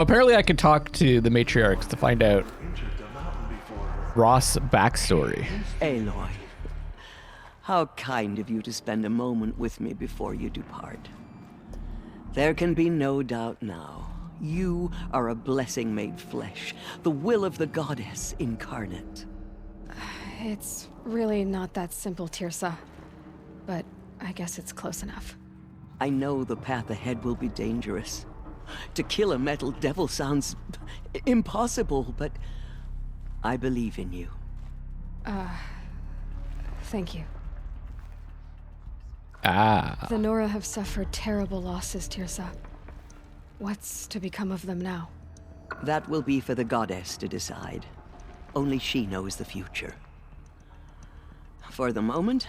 Apparently I could talk to the matriarchs to find out Ross' backstory. Aloy, how kind of you to spend a moment with me before you depart. There can be no doubt now. You are a blessing made flesh, the will of the goddess incarnate. It's really not that simple, Tirsa. But I guess it's close enough. I know the path ahead will be dangerous. To kill a metal devil sounds impossible, but I believe in you. Thank you. Ah. The Nora have suffered terrible losses, Tirsa. What's to become of them now? That will be for the goddess to decide. Only she knows the future. For the moment,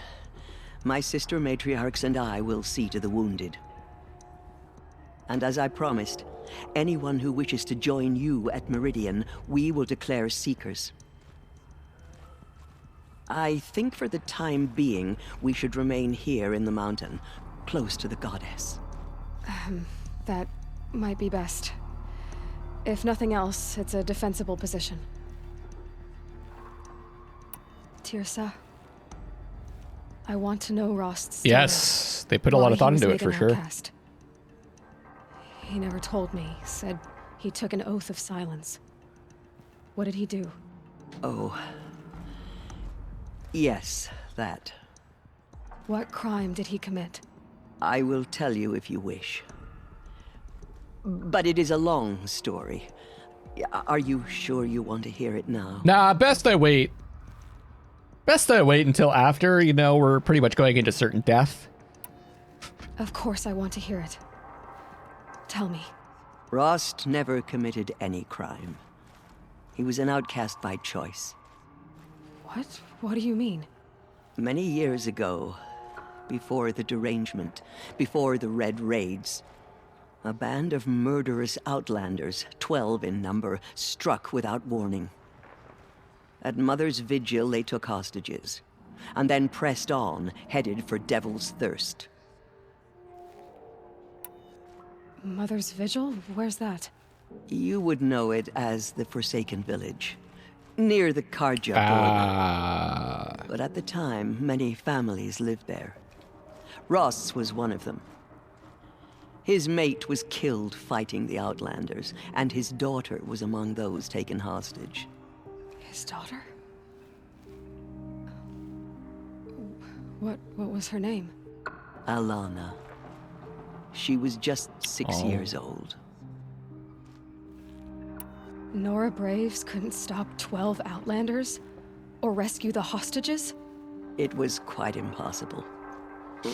my sister matriarchs and I will see to the wounded. And as I promised, anyone who wishes to join you at Meridian, we will declare seekers. I think for the time being, we should remain here in the mountain, close to the goddess. That might be best. If nothing else, it's a defensible position. Tirsa, I want to know Rost's story. Yes, they put a lot of thought into it for sure. Outcast. He never told me, said he took an oath of silence. What did he do? Oh. Yes, that. What crime did he commit? I will tell you if you wish. But it is a long story. Are you sure you want to hear it now? Nah, best I wait. Best I wait until after, we're pretty much going into certain death. Of course I want to hear it. Tell me. Rost never committed any crime. He was an outcast by choice. What? What do you mean? Many years ago, before the derangement, before the Red Raids, a band of murderous outlanders, 12 in number, struck without warning. At Mother's Vigil, they took hostages, and then pressed on, headed for Devil's Thirst. Mother's Vigil? Where's that? You would know it as the Forsaken Village, near the Karja border. But at the time, many families lived there. Ross was one of them. His mate was killed fighting the Outlanders, and his daughter was among those taken hostage. His daughter? What was her name? Alana. She was just 6 years old. Nora Braves couldn't stop 12 Outlanders? Or rescue the hostages? It was quite impossible.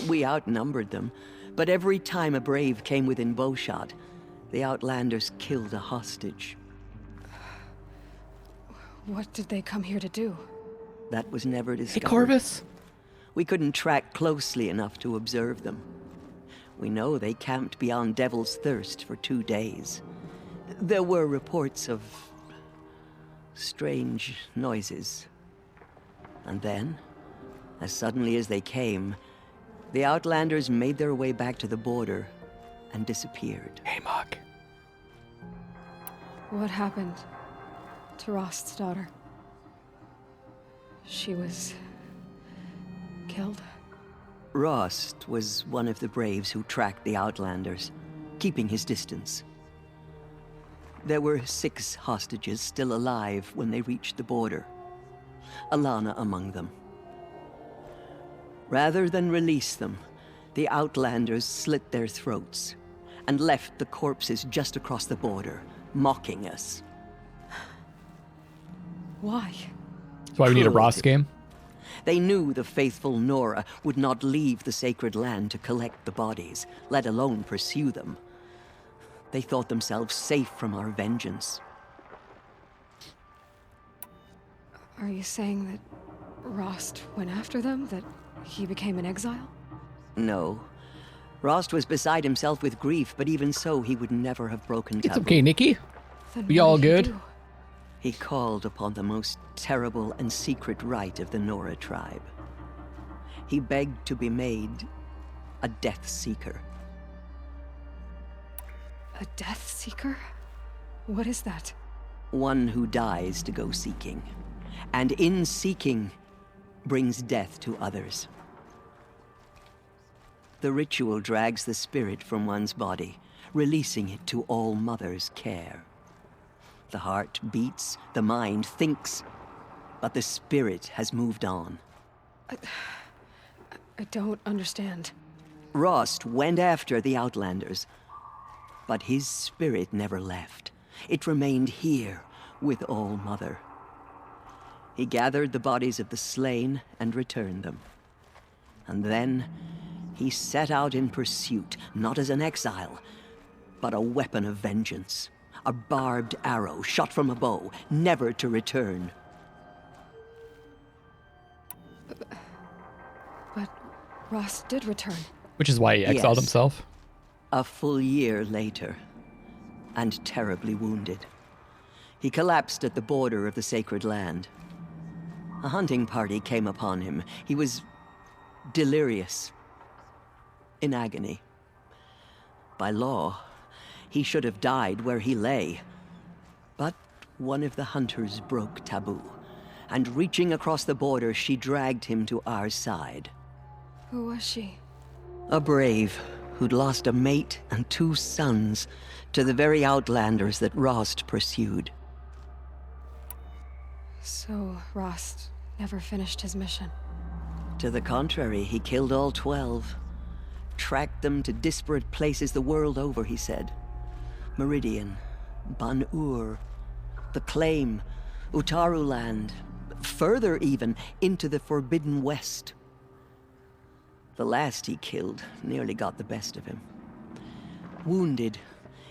We outnumbered them, but every time a Brave came within bowshot, the Outlanders killed a hostage. What did they come here to do? That was never discovered. Hey, Corvus? We couldn't track closely enough to observe them. We know they camped beyond Devil's Thirst for 2 days. There were reports of strange noises. And then, as suddenly as they came, the Outlanders made their way back to the border and disappeared. Hey, Muck. What happened to Rost's daughter? She was killed? Rost was one of the Braves who tracked the Outlanders, keeping his distance. There were 6 hostages still alive when they reached the border, Alana among them. Rather than release them, the Outlanders slit their throats and left the corpses just across the border, mocking us. Why? That's why we need a Ross Cruelty. game. They knew the faithful Nora would not leave the sacred land to collect the bodies, let alone pursue them. They thought themselves safe from our vengeance. Are you saying that Rost went after them? That he became an exile? No. Rost was beside himself with grief, but even so, he would never have broken It's taboo. okay, Nikki. Then We what all did he good? do? He called upon the most terrible and secret rite of the Nora tribe. He begged to be made a Death Seeker. A Death Seeker? What is that? One who dies to go seeking, and in seeking, brings death to others. The ritual drags the spirit from one's body, releasing it to All Mother's care. The heart beats, the mind thinks, but the spirit has moved on. I don't understand. Rost went after the Outlanders, but his spirit never left. It remained here with All Mother. He gathered the bodies of the slain and returned them. And then he set out in pursuit, not as an exile, but a weapon of vengeance. A barbed arrow shot from a bow, never to return. But Ross did return. Which is why he exiled Yes. himself. A full year later, and terribly wounded. He collapsed at the border of the sacred land. A hunting party came upon him. He was delirious, in agony. By law, he should have died where he lay. But one of the hunters broke taboo, and reaching across the border, she dragged him to our side. Who was she? A brave who'd lost a mate and 2 sons to the very Outlanders that Rost pursued. So Ross never finished his mission. To the contrary, he killed all 12. Tracked them to disparate places the world over, he said. Meridian, Ban-Ur, the Claim, Utaru Land, further even, into the Forbidden West. The last he killed nearly got the best of him. Wounded,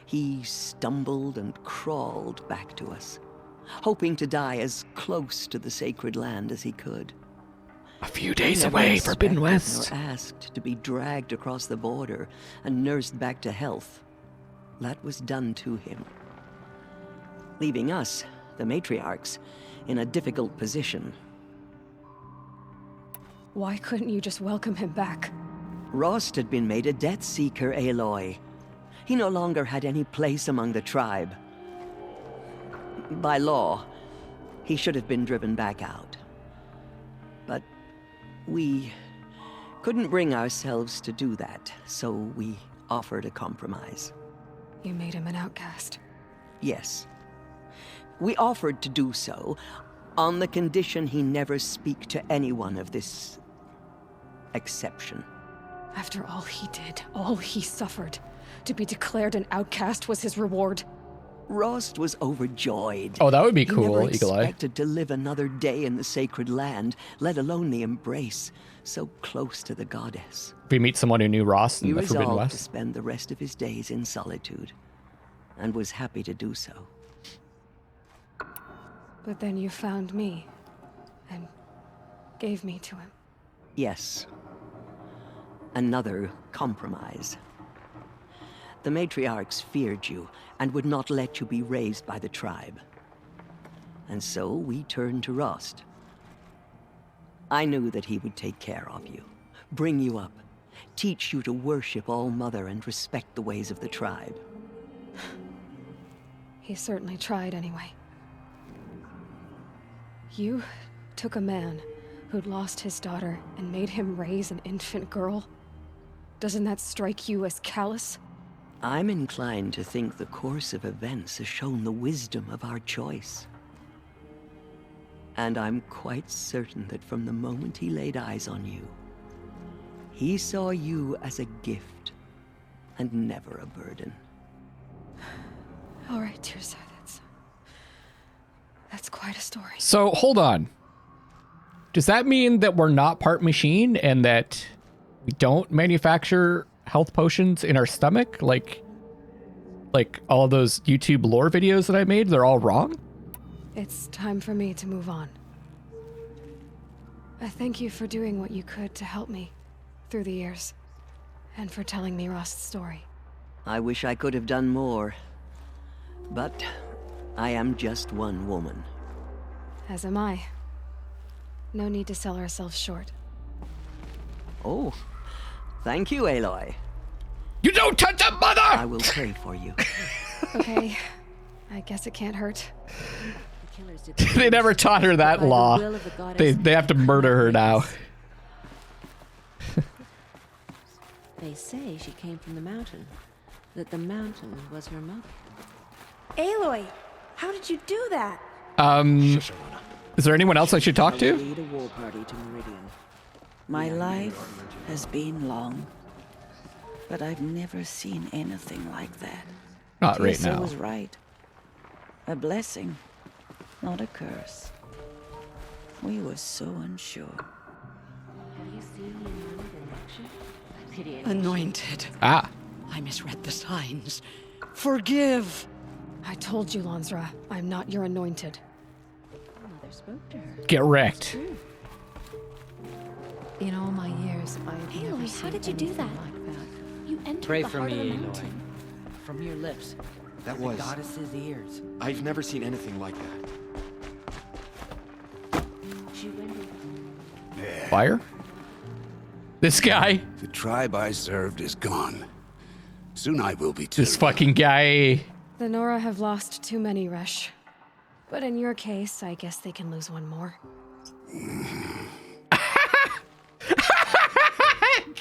he stumbled and crawled back to us, hoping to die as close to the sacred land as he could. A few days Never away, Forbidden expected West. nor asked to be dragged across the border and nursed back to health. That was done to him, leaving us, the matriarchs, in a difficult position. Why couldn't you just welcome him back? Rost had been made a death seeker, Aloy. He no longer had any place among the tribe. By law, he should have been driven back out. But we couldn't bring ourselves to do that, so we offered a compromise. You made him an outcast. Yes. We offered to do so on the condition he never speak to anyone of this exception. After all he did, all he suffered, to be declared an outcast was his reward. Rost was overjoyed. Oh, that would be He cool, never Eagle Eye. expected to live another day in the sacred land, let alone the embrace, so close to the goddess. If we meet someone who knew Ross in He the Forbidden resolved to West. spend the rest of his days in solitude, and was happy to do so. But then you found me, and gave me to him. Yes. Another compromise. The matriarchs feared you, and would not let you be raised by the tribe. And so we turned to Rost. I knew that he would take care of you, bring you up, teach you to worship All Mother and respect the ways of the tribe. He certainly tried anyway. You took a man who'd lost his daughter and made him raise an infant girl? Doesn't that strike you as callous? I'm inclined to think the course of events has shown the wisdom of our choice. And I'm quite certain that from the moment he laid eyes on you, he saw you as a gift and never a burden. All right, Tirsa, that's quite a story. So, hold on. Does that mean that we're not part machine and that we don't manufacture health potions in our stomach? Like all those YouTube lore videos that I made, they're all wrong? It's time for me to move on. I thank you for doing what you could to help me through the years, and for telling me Rost's story. I wish I could have done more, but I am just one woman. As am I. No need to sell ourselves short. Oh, thank you, Aloy. You don't touch a mother! I will pray for you. Okay, I guess it can't hurt. They never taught her that law. They have to murder her now. They say she came from the mountain. That the mountain was her mother. Aloy, how did you do that? Is there anyone else I should talk to? Lead a war party to Meridian. My life has been long, but I've never seen anything like that. Not right Tessa now. was right. A blessing, not a curse. We were so unsure. Have you seen the anointed in action? I pity any Anointed. Ah, I misread the signs. Forgive. I told you, Lansra, I'm not your anointed. mother spoke to her. get wrecked. In all my years, I've never Aloy, seen how did you do anything that? like that. You entered Pray the for heart me, of the Aloy. mountain. From your lips. That the was... goddess's ears. I've never seen anything like that. She went in. Fire? This guy? The tribe I served is gone. Soon I will be too. This fucking guy. The Nora have lost too many, Resh. But in your case, I guess they can lose one more.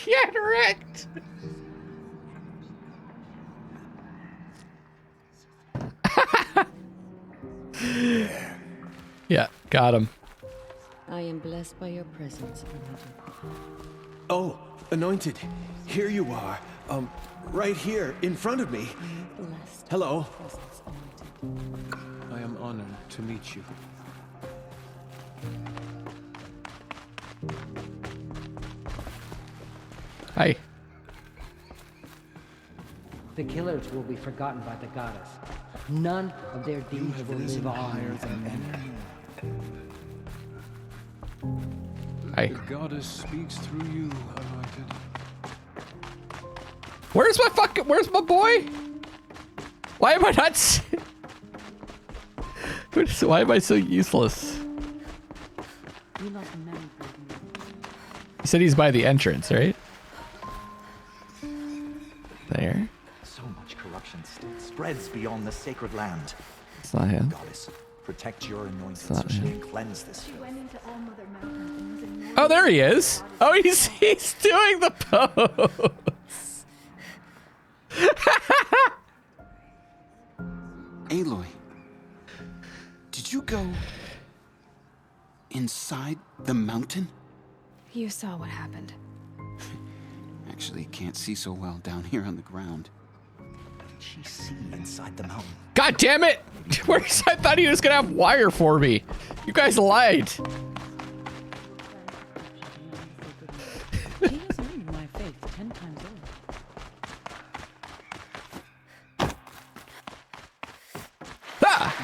Get wrecked. Yeah, got him. I am blessed by your presence, Anointed. Oh, Anointed, here you are. Right here, in front of me. Blessed Hello. presence, Anointed. I am honored to meet you. Hi. The killers will be forgotten by the goddess. None of their deeds will live on in memory. Hi. The goddess speaks through you, Anointed. Where's my boy? Why am I not why am I so useless? You lost many good men. He said he's by the entrance, right? There. So much corruption still spreads beyond the sacred land. It's not him. Goddess, protect your anointed so not she him. can cleanse this filth. Oh, there he is. Oh, he's doing the pose. Aloy, did you go inside the mountain? You saw what happened. Actually, can't see so well down here on the ground. What did she see inside the mountain? God damn it! I thought he was gonna have wire for me. You guys lied. She has earned my faith 10 times over. Ah!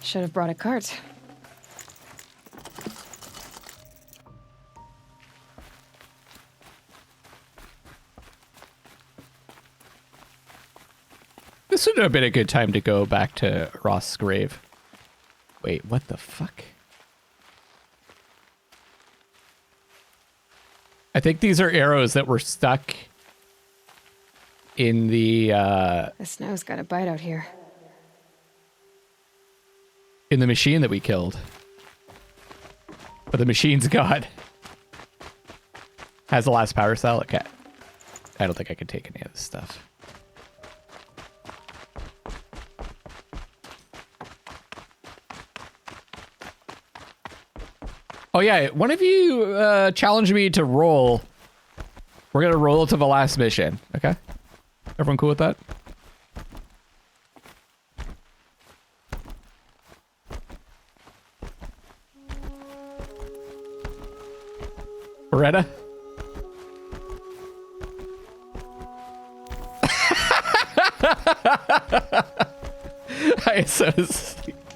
Should have brought a cart. This would have been a good time to go back to Ross's grave. Wait, what the fuck? I think these are arrows that were stuck in the The snow's got a bite out here. machine that we killed. But the machine's gone. Has the last power cell. Okay. I don't think I can take any of this stuff. Oh yeah, one of you challenged me to roll. We're gonna roll to the last mission, okay? Everyone cool with that? Beretta? I said,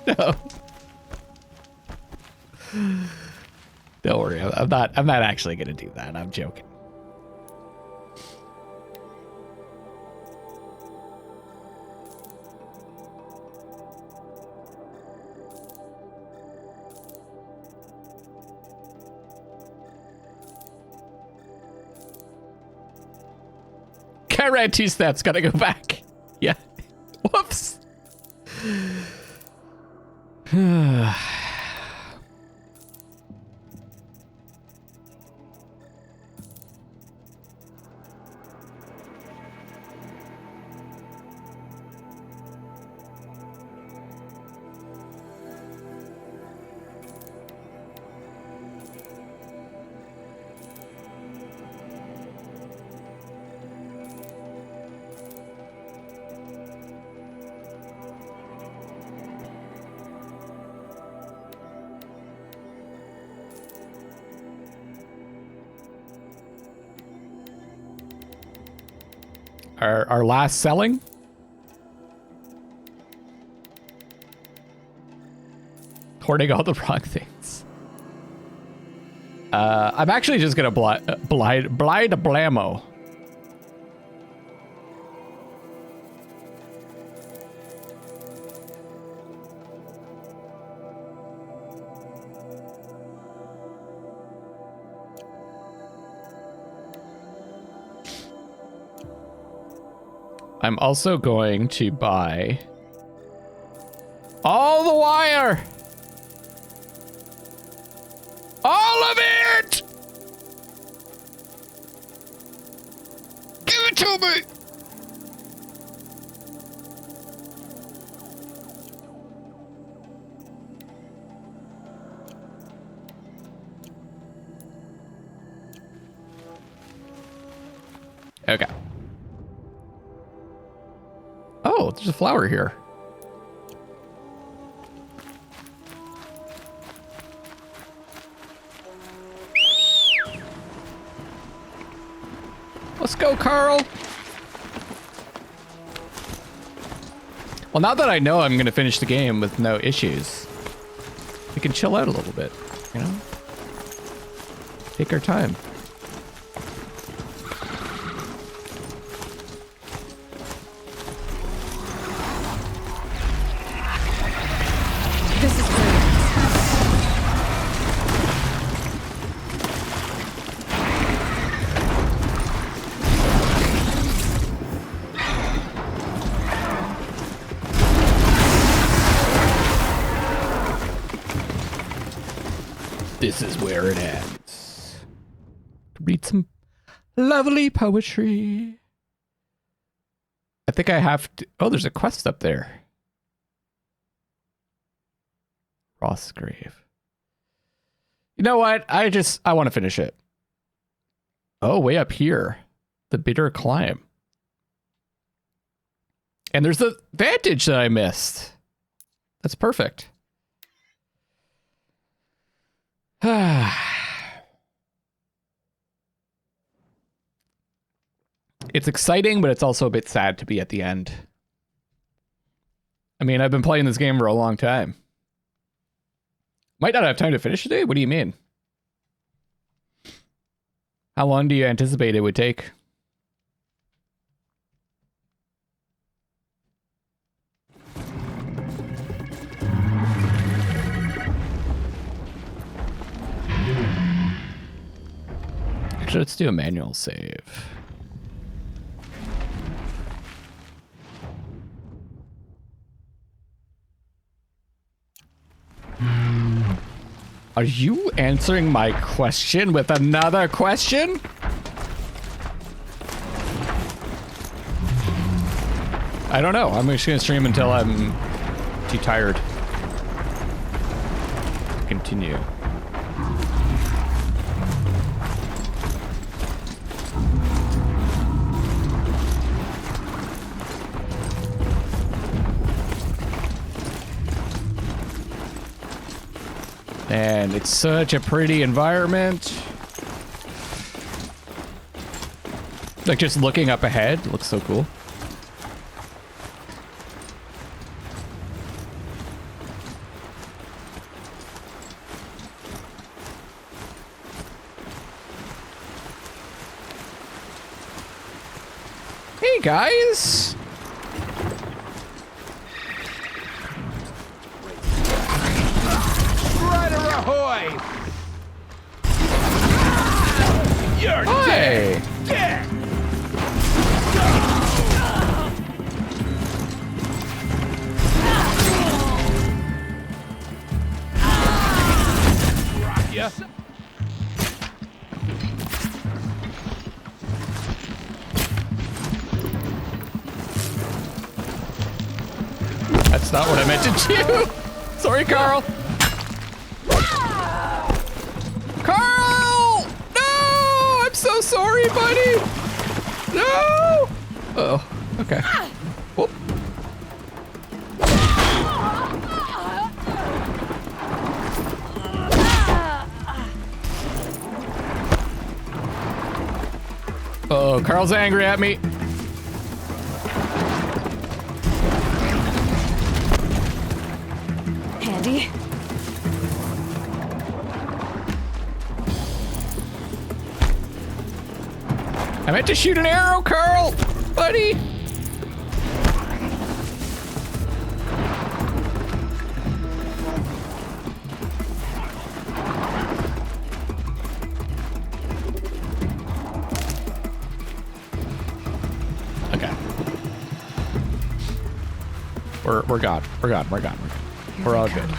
no. Don't worry, I'm not actually gonna do that. I'm joking. I ran 2 steps. Gotta go back. Yeah. Whoops. Our last selling. Hoarding all the wrong things. I'm actually just gonna blind a blammo. I'm also going to buy all the wire. All of it! Give it to me! Okay. Oh, there's a flower here. Let's go, Carl. Well, now that I know I'm going to finish the game with no issues, we can chill out a little bit, you know? Take our time. This is great. This is where it ends. Read some lovely poetry. I think I have to... Oh, there's a quest up there. Rossgrave. You know what? I want to finish it. Oh, way up here. The bitter climb. And there's the vantage that I missed. That's perfect. It's exciting, but it's also a bit sad to be at the end. I mean, I've been playing this game for a long time. Might not have time to finish today? What do you mean? How long do you anticipate it would take? Actually, let's do a manual save. Are you answering my question with another question? I don't know. I'm just gonna stream until I'm too tired to continue. And it's such a pretty environment. Like just looking up ahead looks so cool. Hey guys. Ahoy! You're Hey. dead! That's not what I meant to do. Sorry, Carl. Carl! No! I'm so sorry, buddy. No! Uh-oh. Okay. Whoop. Oh, Carl's angry at me. Handy. I meant to shoot an arrow, Carl, buddy. Okay. We're gone. We're gone. We're gone. We're all good.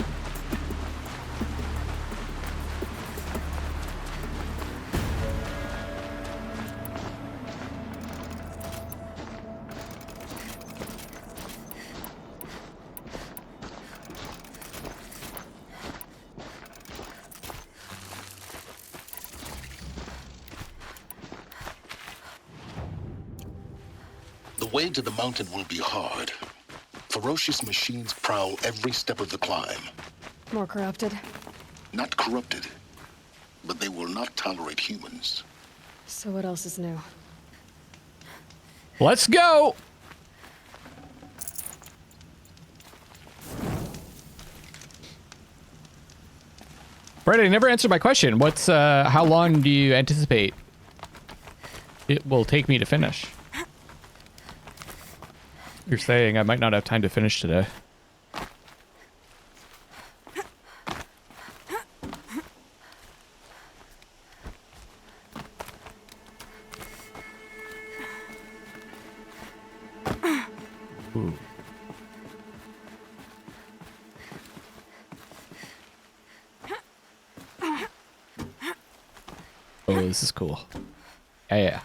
The way to the mountain will be hard. Ferocious machines prowl every step of the climb. More corrupted. Not corrupted, but they will not tolerate humans. So what else is new? Let's go. Brett, you never answered my question. What's how long do you anticipate it will take me to finish? You're saying I might not have time to finish today. Ooh. Oh, this is cool. Yeah.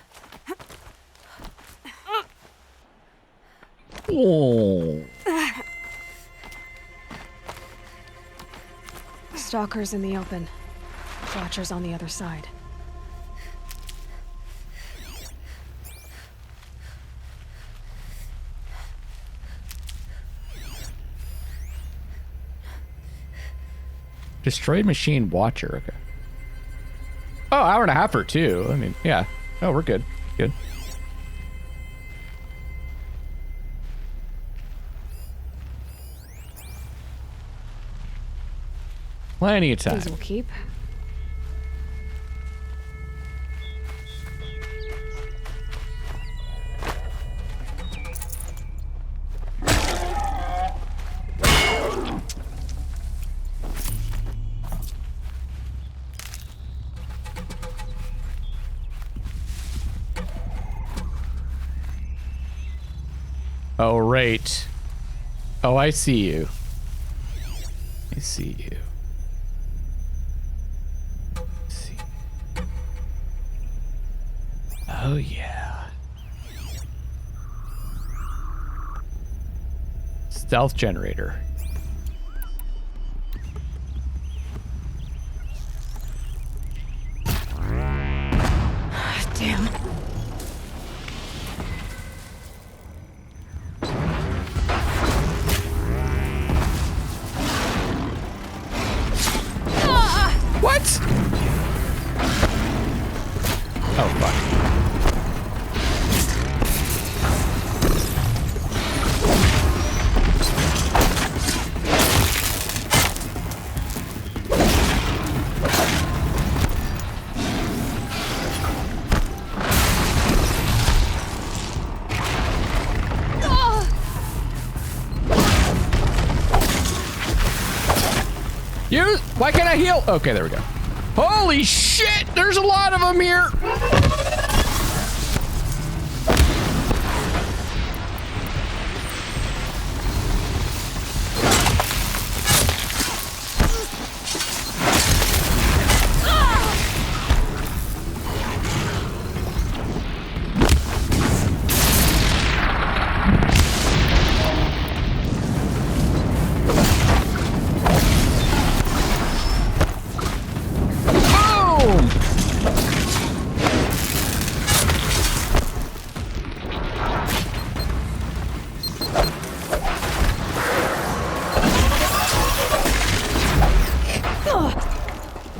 Oh. Stalkers in the open. Watchers on the other side. Destroyed machine watcher. Okay. Oh, hour and a half or two. I mean, yeah. Oh, we're good. Good. Plenty of time. These will keep. Oh, right. Oh, I see you. I see you. See. Oh, yeah. Stealth generator. Damn. What? Oh, fuck. You? Why can't I heal? Okay, there we go. Holy shit! There's a lot of them here!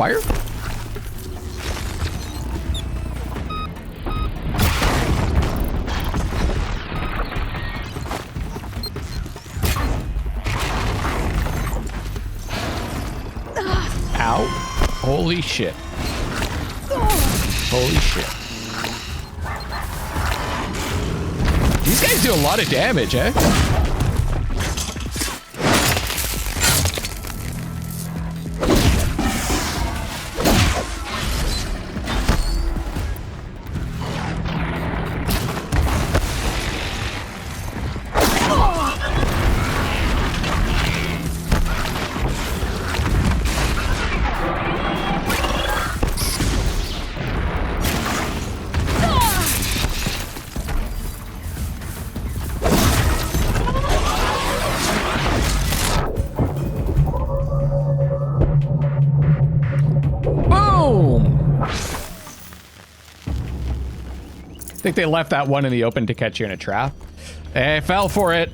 fire? Ow. Holy shit. Holy shit. These guys do a lot of damage, eh? I think they left that one in the open to catch you in a trap. I fell for it.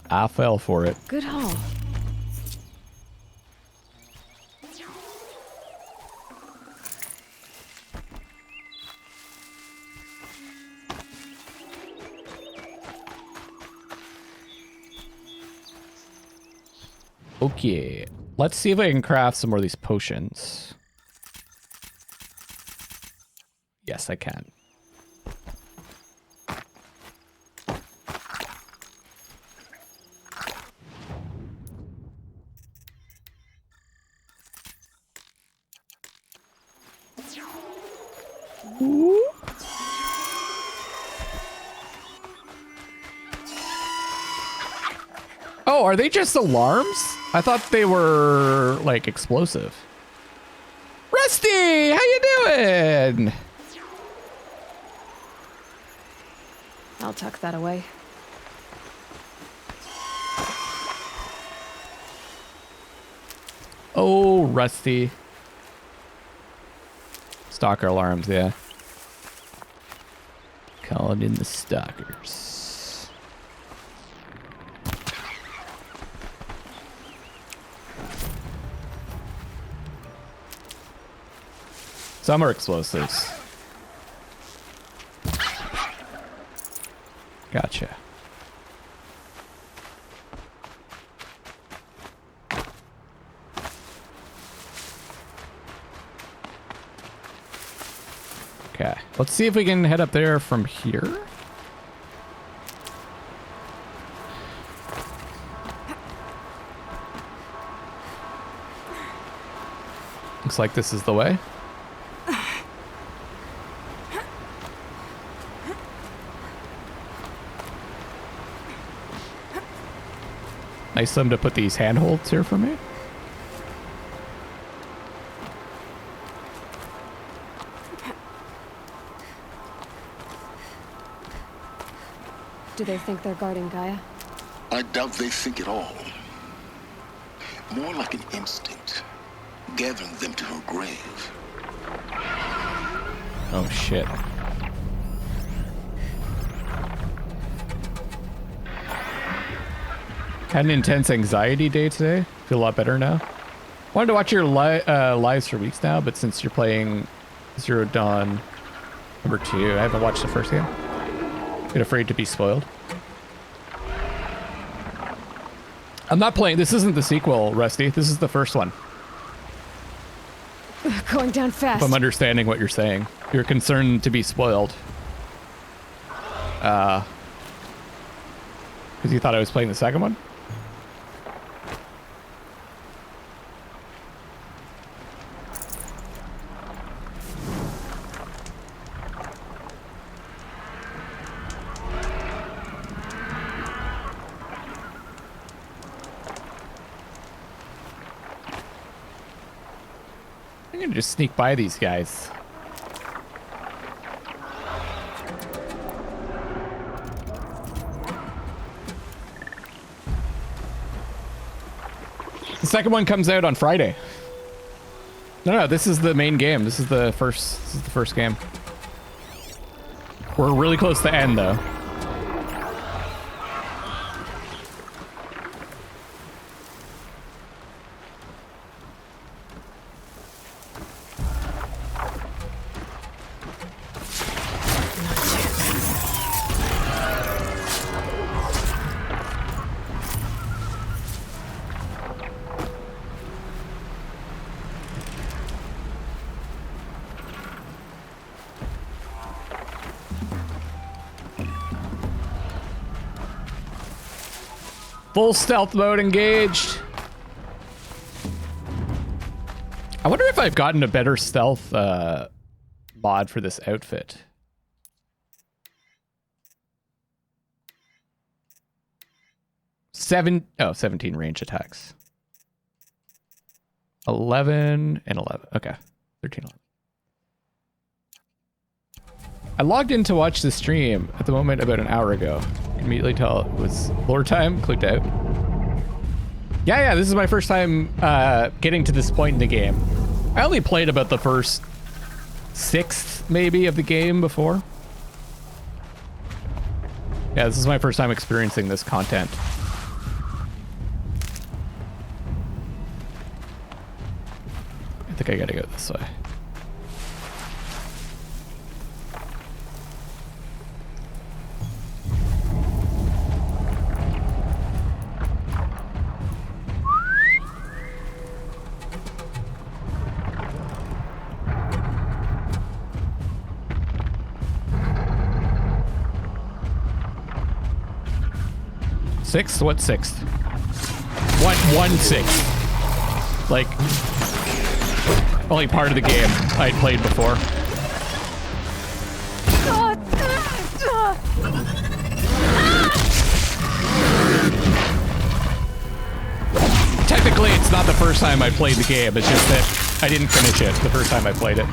I fell for it. Good haul. Okay, let's see if I can craft some more of these potions. Yes, I can. Oh, are they just alarms? I thought they were like explosive. Rusty, how you doing? I'll tuck that away. Oh, Rusty. Stalker alarms, yeah. Calling in the stalkers. Some are explosives. Gotcha. Okay, let's see if we can head up there from here. Looks like this is the way. Nice of them to put these handholds here for me. Do they think they're guarding Gaia? I doubt they think at all. More like an instinct, gathering them to her grave. Oh shit. Had an intense anxiety day today. Feel a lot better now. Wanted to watch your lives for weeks now, but since you're playing Zero Dawn #2, I haven't watched the first game. Been afraid to be spoiled. I'm not playing. This isn't the sequel, Rusty. This is the first one. Going down fast. If I'm understanding what you're saying. You're concerned to be spoiled. Because you thought I was playing the second one? I'm gonna just sneak by these guys. The second one comes out on Friday. No, this is the main game. This is the first game. We're really close to end though. Full stealth mode engaged. I wonder if I've gotten a better stealth mod for this outfit. Oh, 17 range attacks. 11 and 11. Okay. 13, 11. I logged in to watch the stream at the moment about an hour ago. Immediately tell it was lore time. Clicked out. Yeah, this is my first time getting to this point in the game. I only played about the first sixth, maybe, of the game before. Yeah, this is my first time experiencing this content. I think I gotta go this way. Sixth? What sixth? What 1/6? Like, only part of the game I'd played before. Technically, it's not the first time I played the game. It's just that I didn't finish it the first time I played it.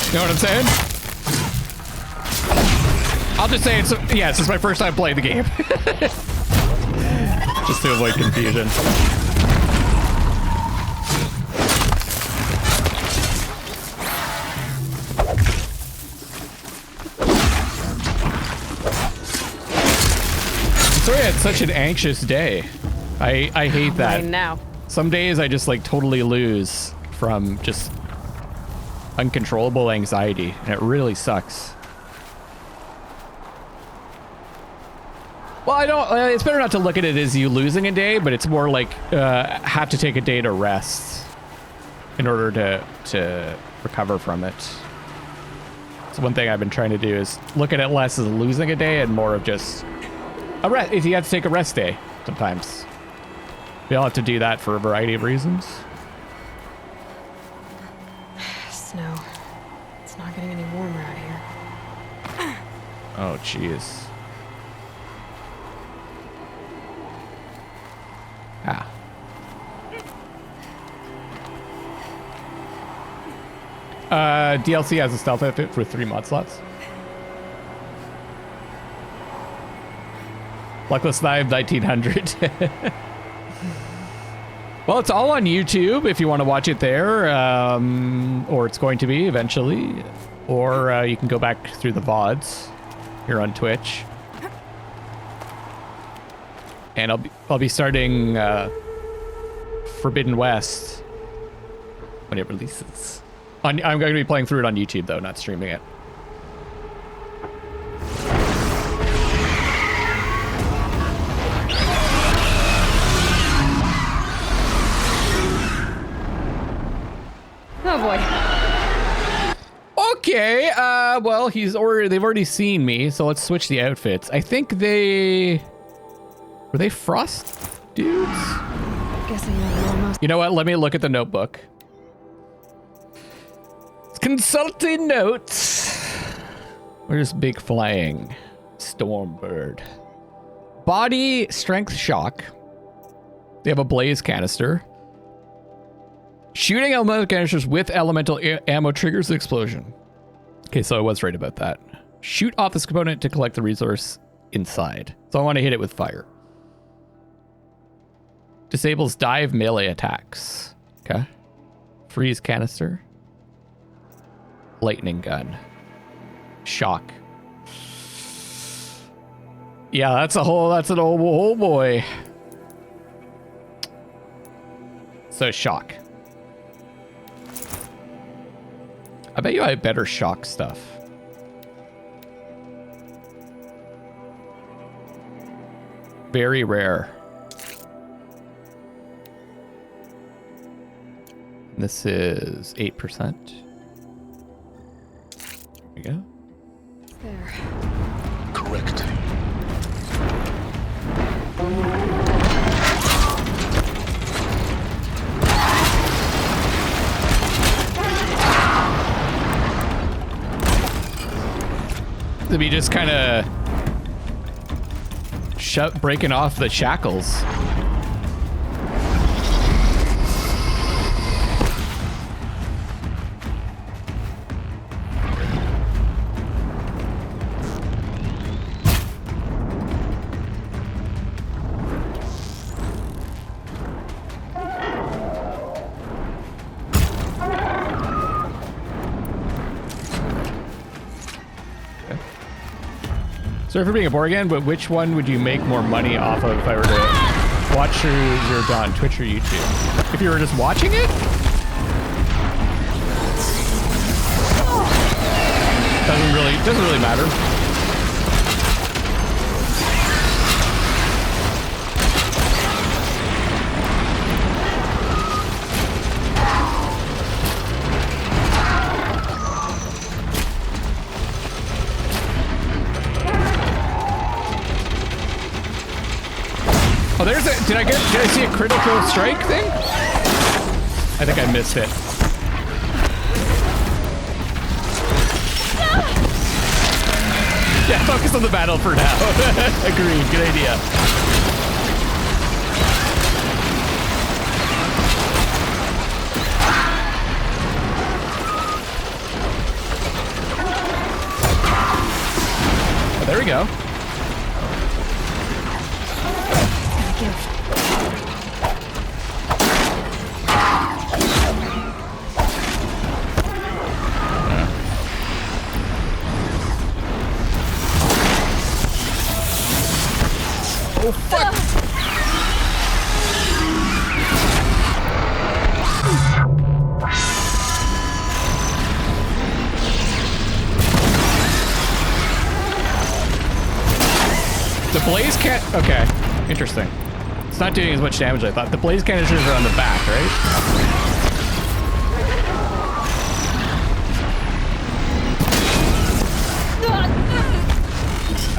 You know what I'm saying? I'll just say this is my first time playing the game. Just to avoid confusion. Sorry, I had such an anxious day. I hate that. Right now. Some days I just like totally lose from just uncontrollable anxiety, and it really sucks. Well, I don't, it's better not to look at it as you losing a day, but it's more like have to take a day to rest in order to recover from it. So one thing I've been trying to do is look at it less as losing a day and more of just a rest. If you have to take a rest day sometimes. We all have to do that for a variety of reasons. Snow. It's not getting any warmer out here. Oh, jeez. Ah. DLC has a stealth outfit for 3 mod slots. Luckless Live 1900. Well, it's all on YouTube if you want to watch it there, or it's going to be eventually, or you can go back through the VODs here on Twitch. And I'll be starting Forbidden West when it releases. I'm going to be playing through it on YouTube though, not streaming it. Oh boy. Okay, well, they've already seen me, so let's switch the outfits. I think were they frost dudes? Guessing they're almost. You know what? Let me look at the notebook. Consulting notes. Where's Big Flying? Stormbird. Body strength shock. They have a blaze canister. Shooting elemental canisters with elemental ammo triggers the explosion. Okay, so I was right about that. Shoot off this component to collect the resource inside. So I want to hit it with fire. Disables dive melee attacks. Okay. Freeze canister. Lightning gun. Shock. Yeah, that's an old boy. So shock. I bet you I have better shock stuff. Very rare. This is 8%. There we go. There. Correct. To be just kind of breaking off the shackles. Sorry for being a bore again, but which one would you make more money off of if I were to watch your on Twitch or YouTube? If you were just watching it? Doesn't really matter. Oh, there's a, did I see a critical strike thing? I think I missed it. Yeah, focus on the battle for now. Agreed, good idea. Oh, there we go. Oh, fuck! The blaze can't... Okay, interesting. It's not doing as much damage as I thought. The blaze canisters are on the back, right?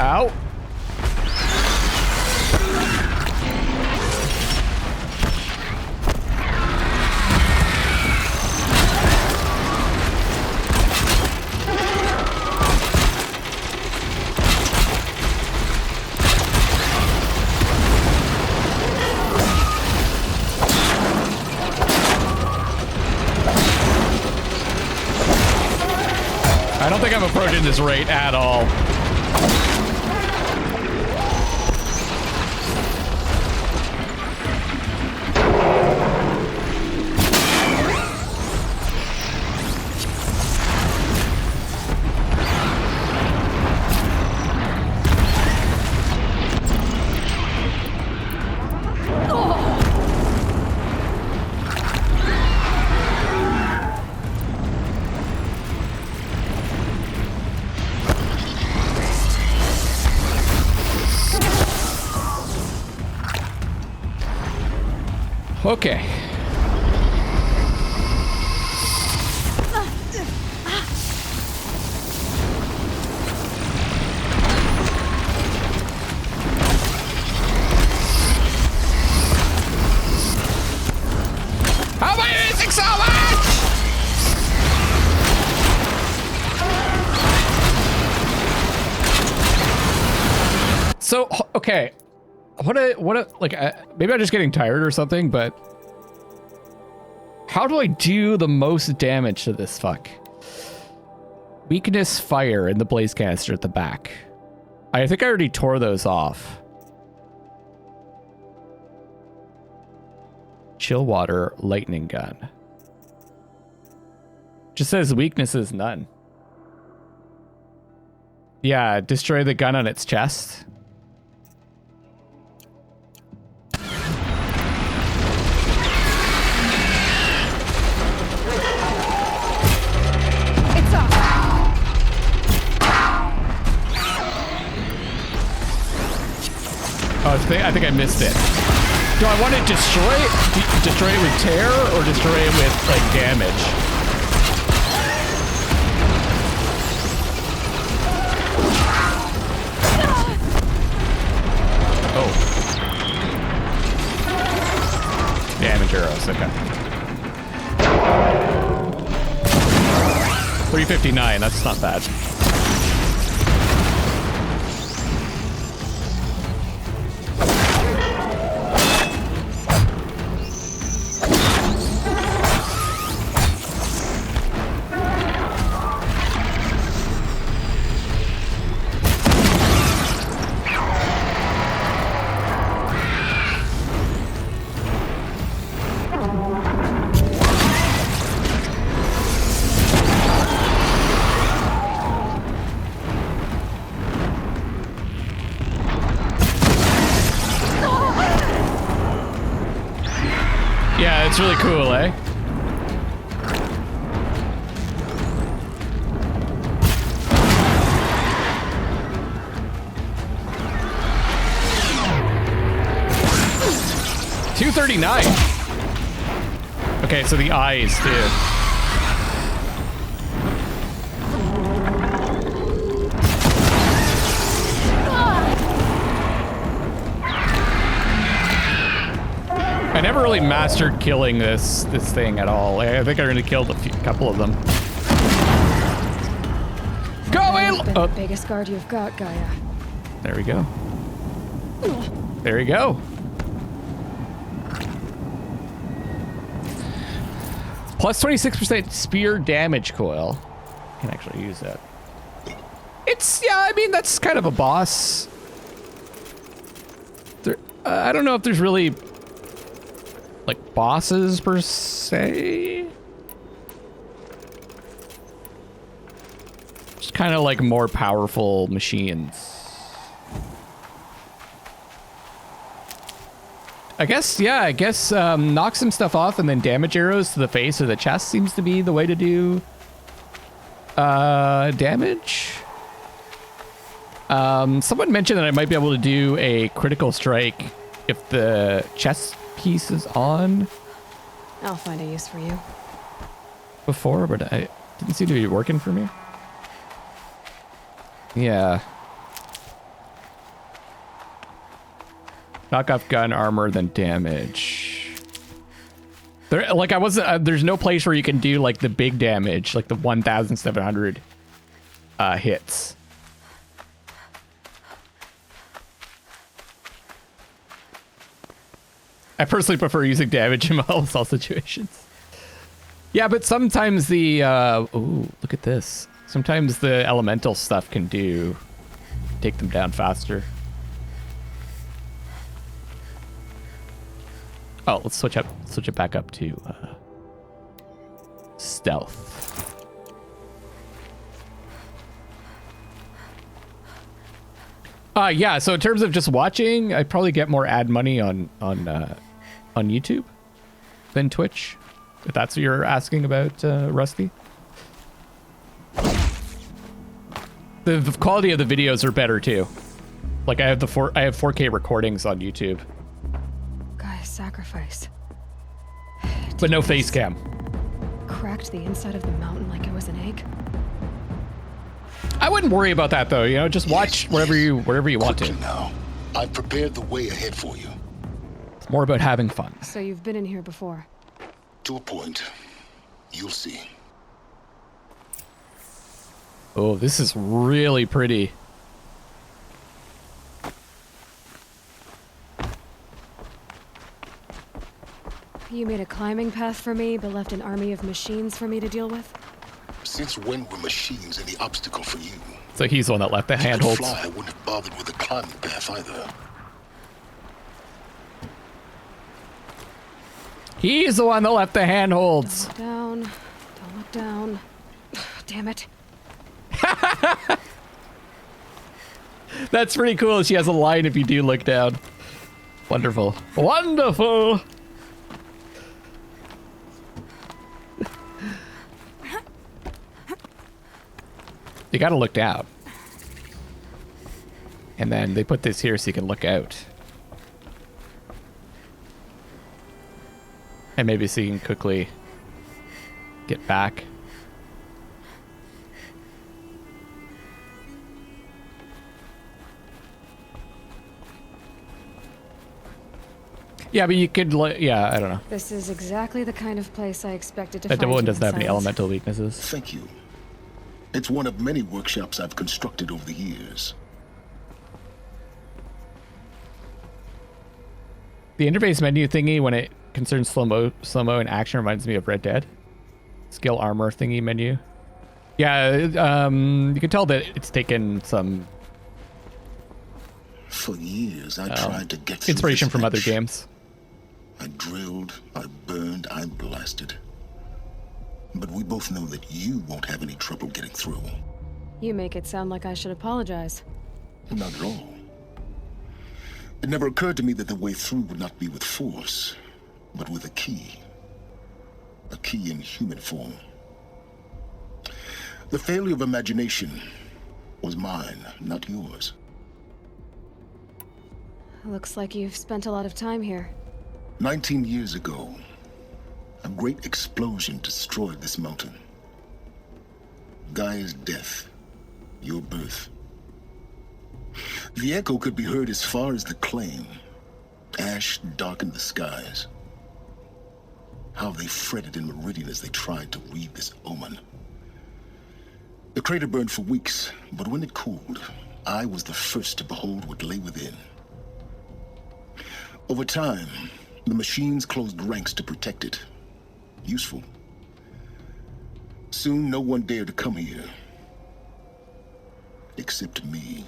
Ow! I don't think I'm approaching this rate at all. Okay. How am I missing so much? So, okay. Maybe I'm just getting tired or something, but how do I do the most damage to this fuck? Weakness, fire, and the blaze canister at the back. I think I already tore those off. Chill water, lightning gun. Just says weakness is none. Yeah, destroy the gun on its chest. Oh, I think I missed it. Do I want to destroy it with tear or destroy it with like damage? Oh. Damage arrows, okay. 359, that's not bad. Yeah, it's really cool, eh? $239. Okay, so the eyes too. I never really mastered killing this thing at all. I think I only killed a couple of them. Go in! The biggest guard you've got, Gaia. There we go. There we go. Plus 26% spear damage coil. Can actually use that. It's, yeah, I mean, that's kind of a boss. There, I don't know if there's really like bosses per se. Just kind of like more powerful machines. I guess, yeah, I guess knock some stuff off and then damage arrows to the face or the chest seems to be the way to do damage. Someone mentioned that I might be able to do a critical strike if the chest piece is on. I'll find a use for you. Before, but I didn't seem to be working for me. Yeah. Knock off gun armor, then damage. There, like I wasn't. There's no place where you can do like the big damage, like the 1,700 hits. I personally prefer using damage in all situations. Yeah, but sometimes the ooh, look at this. Sometimes the elemental stuff can take them down faster. Oh, let's switch it back up to stealth. Yeah, so in terms of just watching, I'd probably get more ad money on YouTube than Twitch, if that's what you're asking about, Rusty. The quality of the videos are better too. Like I have 4K recordings on YouTube. Gaia's sacrifice. But no face cam. Cracked the inside of the mountain like it was an egg. I wouldn't worry about that though, you know, just watch whatever you want to. Now, I've prepared the way ahead for you. It's more about having fun. So you've been in here before? To a point. You'll see. Oh, this is really pretty. You made a climbing path for me, but left an army of machines for me to deal with? Since when were machines any obstacle for you? So he's the one that left the handholds. Fly, I wouldn't have bothered with the climbing path either. He's the one that left the handholds. Don't look down. Damn it. That's pretty cool. She has a line if you do look down. Wonderful. Wonderful. You gotta look down. And then they put this here so you can look out. And maybe so you can quickly get back. Yeah, but you could, yeah, I don't know. This is exactly the kind of place I expected to That find one you doesn't have any inside. elemental weaknesses. Thank you. It's one of many workshops I've constructed over the years. The interface menu thingy, when it concerns slow-mo and action, reminds me of Red Dead. Skill armor thingy menu. Yeah, you can tell that it's taken some For years, I tried to get through inspiration this from other etch. games. I drilled, I burned, I blasted. But we both know that you won't have any trouble getting through. You make it sound like I should apologize. Not at all. It never occurred to me that the way through would not be with force, but with a key. A key in human form. The failure of imagination was mine, not yours. Looks like you've spent a lot of time here. 19 years ago, a great explosion destroyed this mountain. Gaia's death, your birth. The echo could be heard as far as the claim. Ash darkened the skies. How they fretted in Meridian as they tried to read this omen. The crater burned for weeks, but when it cooled, I was the first to behold what lay within. Over time, the machines closed ranks to protect it. Useful. Soon, no one dared to come here. Except me.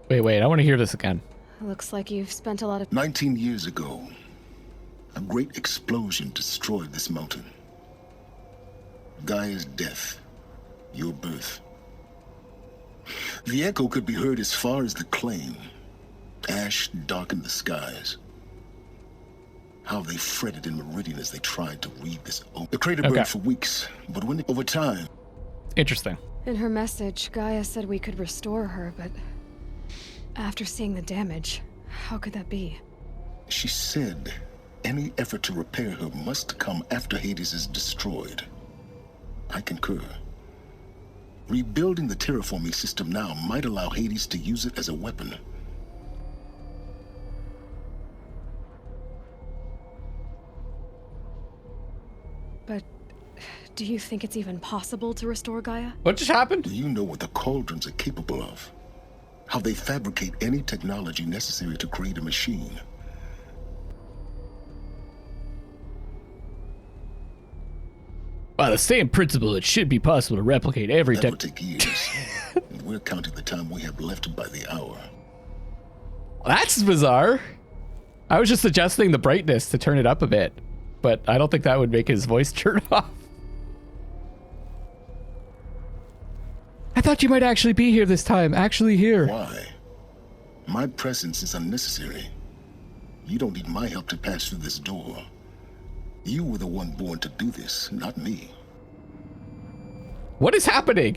Wait, I want to hear this again. Looks like you've spent a lot of... 19 years ago, a great explosion destroyed this mountain. Gaia's death, your birth. The echo could be heard as far as the claim. Ash darkened the skies. How they fretted in Meridian as they tried to read this omen. The crater burned for weeks, but when over time... Interesting. In her message, Gaia said we could restore her, but... after seeing the damage, how could that be? She said any effort to repair her must come after Hades is destroyed. I concur. Rebuilding the terraforming system now might allow Hades to use it as a weapon. But do you think it's even possible to restore Gaia? What just happened? Do you know what the cauldrons are capable of? How they fabricate any technology necessary to create a machine. By the same principle, it should be possible to replicate every That would take years. And we're counting the time we have left by the hour. That's bizarre. I was just adjusting the brightness to turn it up a bit, but I don't think that would make his voice turn off. I thought you might actually be here this time. Actually here. Why? My presence is unnecessary. You don't need my help to pass through this door. You were the one born to do this, not me. What is happening?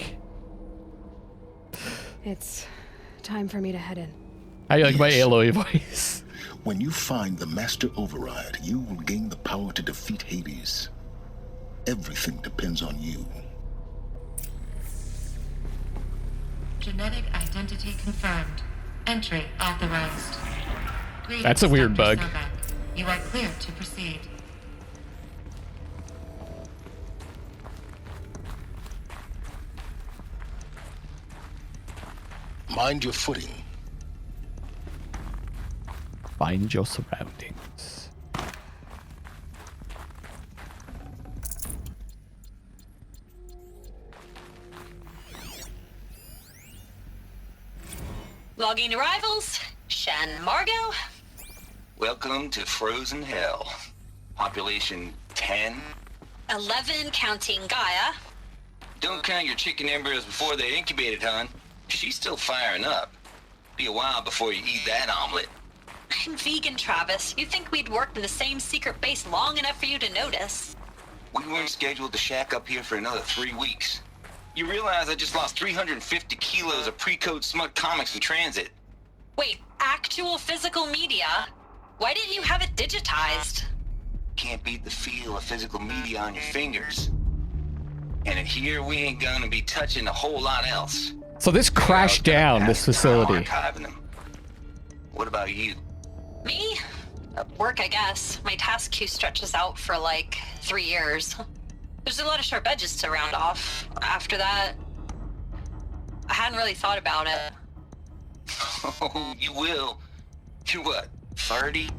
It's time for me to head in. I like my Aloy voice. When you find the Master Override, you will gain the power to defeat Hades. Everything depends on you. Genetic identity confirmed. Entry authorized. That's a weird bug. You are cleared to proceed. Mind your footing. Find your surroundings. Logging arrivals. Shan Margot. Welcome to Frozen Hell. Population 10. 11 counting Gaia. Don't count your chicken embryos before they're incubated, hon. She's still firing up. Be a while before you eat that omelet. I'm vegan, Travis. You'd think we'd worked in the same secret base long enough for you to notice. We weren't scheduled to shack up here for another 3 weeks. You realize I just lost 350 kilos of pre-code smut comics in transit. Wait, actual physical media? Why didn't you have it digitized? Can't beat the feel of physical media on your fingers. And in here, we ain't gonna be touching a whole lot else. So this crashed down, this facility. Archiving them. What about you? Me? Work, I guess. My task queue stretches out for like 3 years. There's a lot of sharp edges to round off. After that, I hadn't really thought about it. Oh, you will. You're what, 30?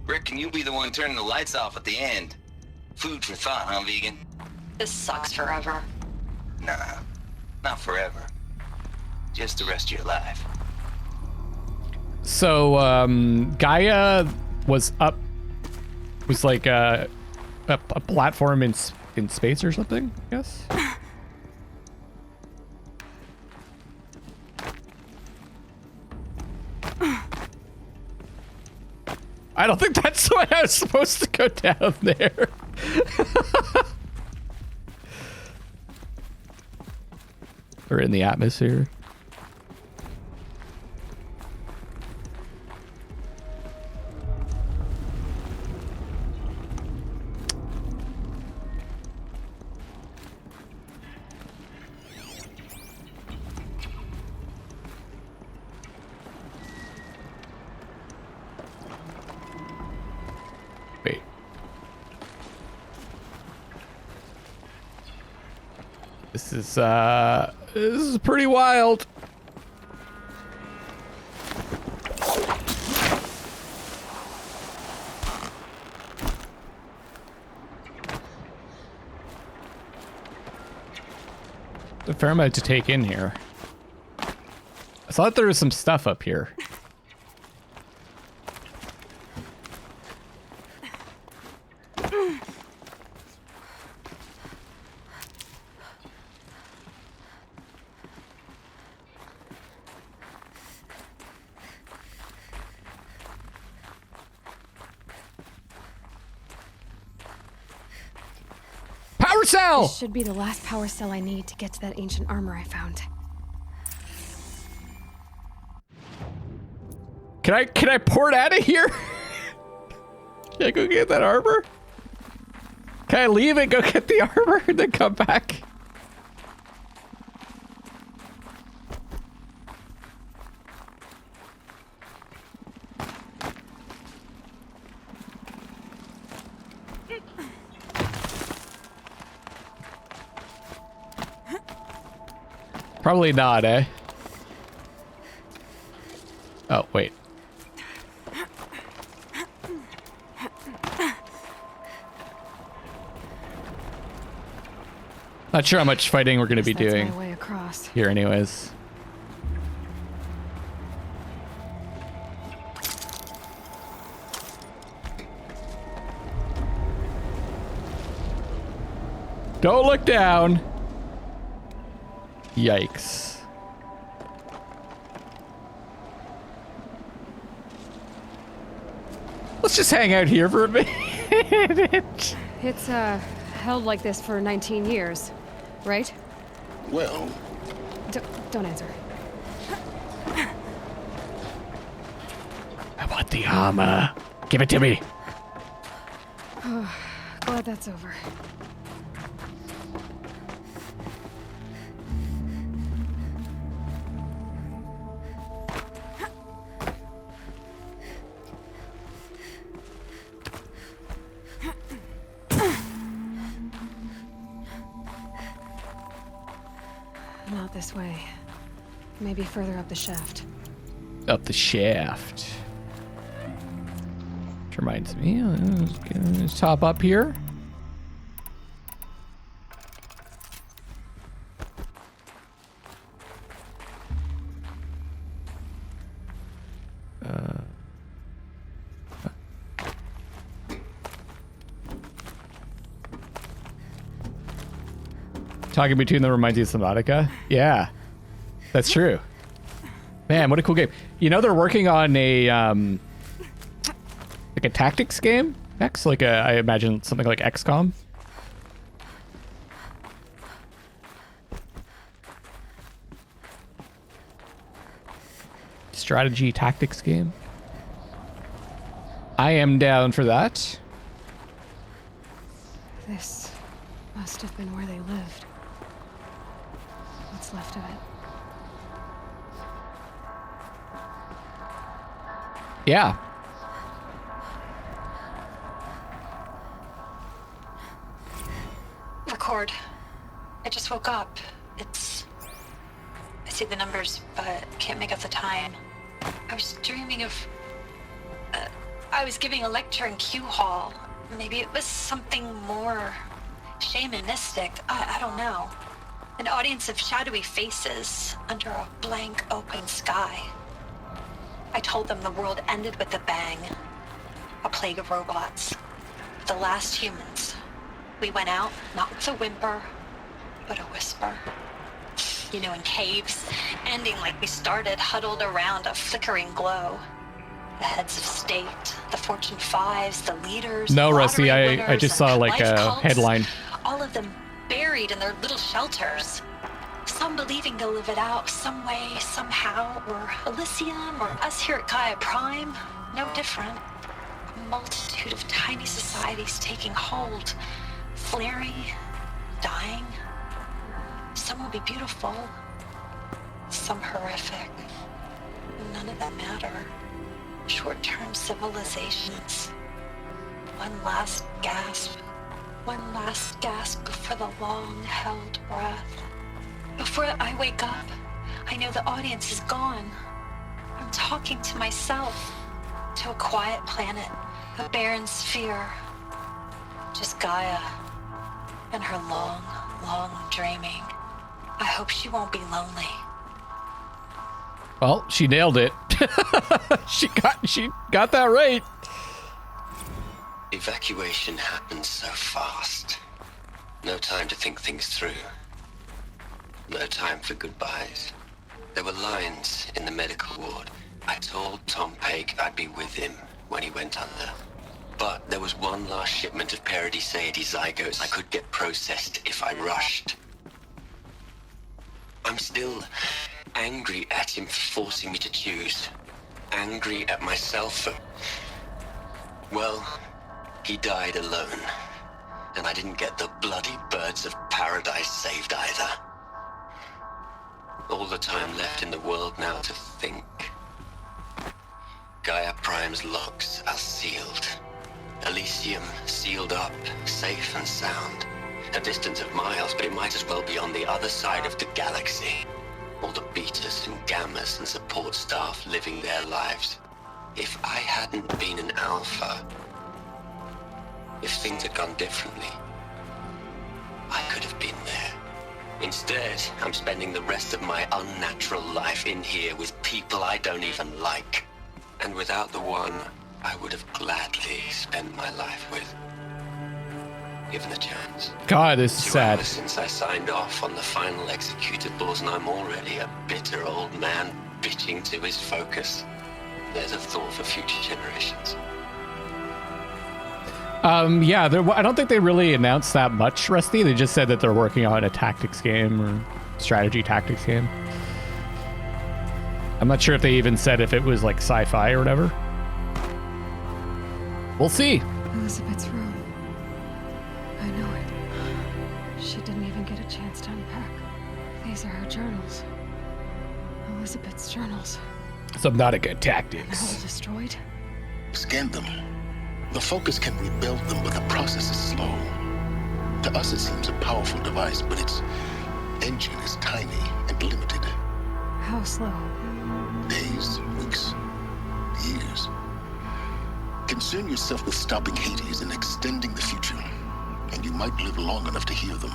Reckon you'll be the one turning the lights off at the end. Food for thought, huh, vegan? This sucks forever. Nah, not forever. Just the rest of your life. So, Gaia was like a platform in space or something, I guess? I don't think that's why I was supposed to go down there. Or in the atmosphere. Wait. This is pretty wild. A fair amount to take in here. I thought there was some stuff up here. Power cell! This should be the last power cell I need to get to that ancient armor I found. Can I port out of here? Can I go get that armor? Can I leave and go get the armor and then come back? Probably not, eh? Oh, wait. Not sure how much fighting we're going to be doing My way across. here anyways. Don't look down. Yikes. Let's just hang out here for a bit. It's held like this for 19 years, right? Well, Don't answer. I want the armor. Give it to me. Glad that's over. Not this way. Maybe further up the shaft. Up the shaft. Which reminds me, let's top up here. Talking between them reminds you of Subnautica. Yeah, that's true. Man, what a cool game. You know, they're working on a like a tactics game next, like I imagine something like XCOM. Strategy tactics game. I am down for that. This must have been where they lived. What's left of it. Yeah. Record. I just woke up. I see the numbers, but can't make out the time. I was dreaming of... I was giving a lecture in Q Hall. Maybe it was something more shamanistic. I don't know. An audience of shadowy faces under a blank open sky. I told them the world ended with a bang. A plague of robots. The last humans. We went out, not with a whimper, but a whisper. You know, in caves, ending like we started, huddled around a flickering glow. The heads of state, the Fortune 5s, the leaders. No, Rusty, lottery I just saw like life a cults, headline. all of them buried in their little shelters. Some believing they'll live it out some way, somehow, or Elysium, or us here at Gaia Prime. No different. A multitude of tiny societies taking hold, flaring, dying. Some will be beautiful, some horrific. None of them matter. Short-term civilizations. One last gasp. One last gasp before the long-held breath. Before I wake up, I know the audience is gone. I'm talking to myself. To a quiet planet, a barren sphere. Just Gaia. And her long, long dreaming. I hope she won't be lonely. Well, she nailed it. she got that right. Evacuation happened so fast. No time to think things through. No time for goodbyes. There were lines in the medical ward. I told Tom Pake I'd be with him when he went under. But there was one last shipment of Paradiseidae zygotes I could get processed if I rushed. I'm still angry at him for forcing me to choose. Angry at myself for... Well, he died alone. And I didn't get the bloody birds of paradise saved either. All the time left in the world now to think. Gaia Prime's locks are sealed. Elysium sealed up, safe and sound. A distance of miles, but it might as well be on the other side of the galaxy. All the betas and gammas and support staff living their lives. If I hadn't been an alpha, if things had gone differently, I could have been there. Instead, I'm spending the rest of my unnatural life in here with people I don't even like. And without the one I would have gladly spent my life with. Given the chance. God, this is 2 sad. hours since I signed off on the final executables, and I'm already a bitter old man bitching to his focus. There's a thought for future generations. Yeah, I don't think they really announced that much, Rusty. They just said that they're working on a tactics game or strategy tactics game. I'm not sure if they even said if it was like sci-fi or whatever. We'll see. Elizabeth's room. I know it. She didn't even get a chance to unpack. These are her journals. Elizabeth's journals. Subnautica Now tactics. all destroyed? Scan them. The Focus can rebuild them, but the process is slow. To us, it seems a powerful device, but its engine is tiny and limited. How slow? Days, weeks, years. Concern yourself with stopping Hades and extending the future, and you might live long enough to hear them.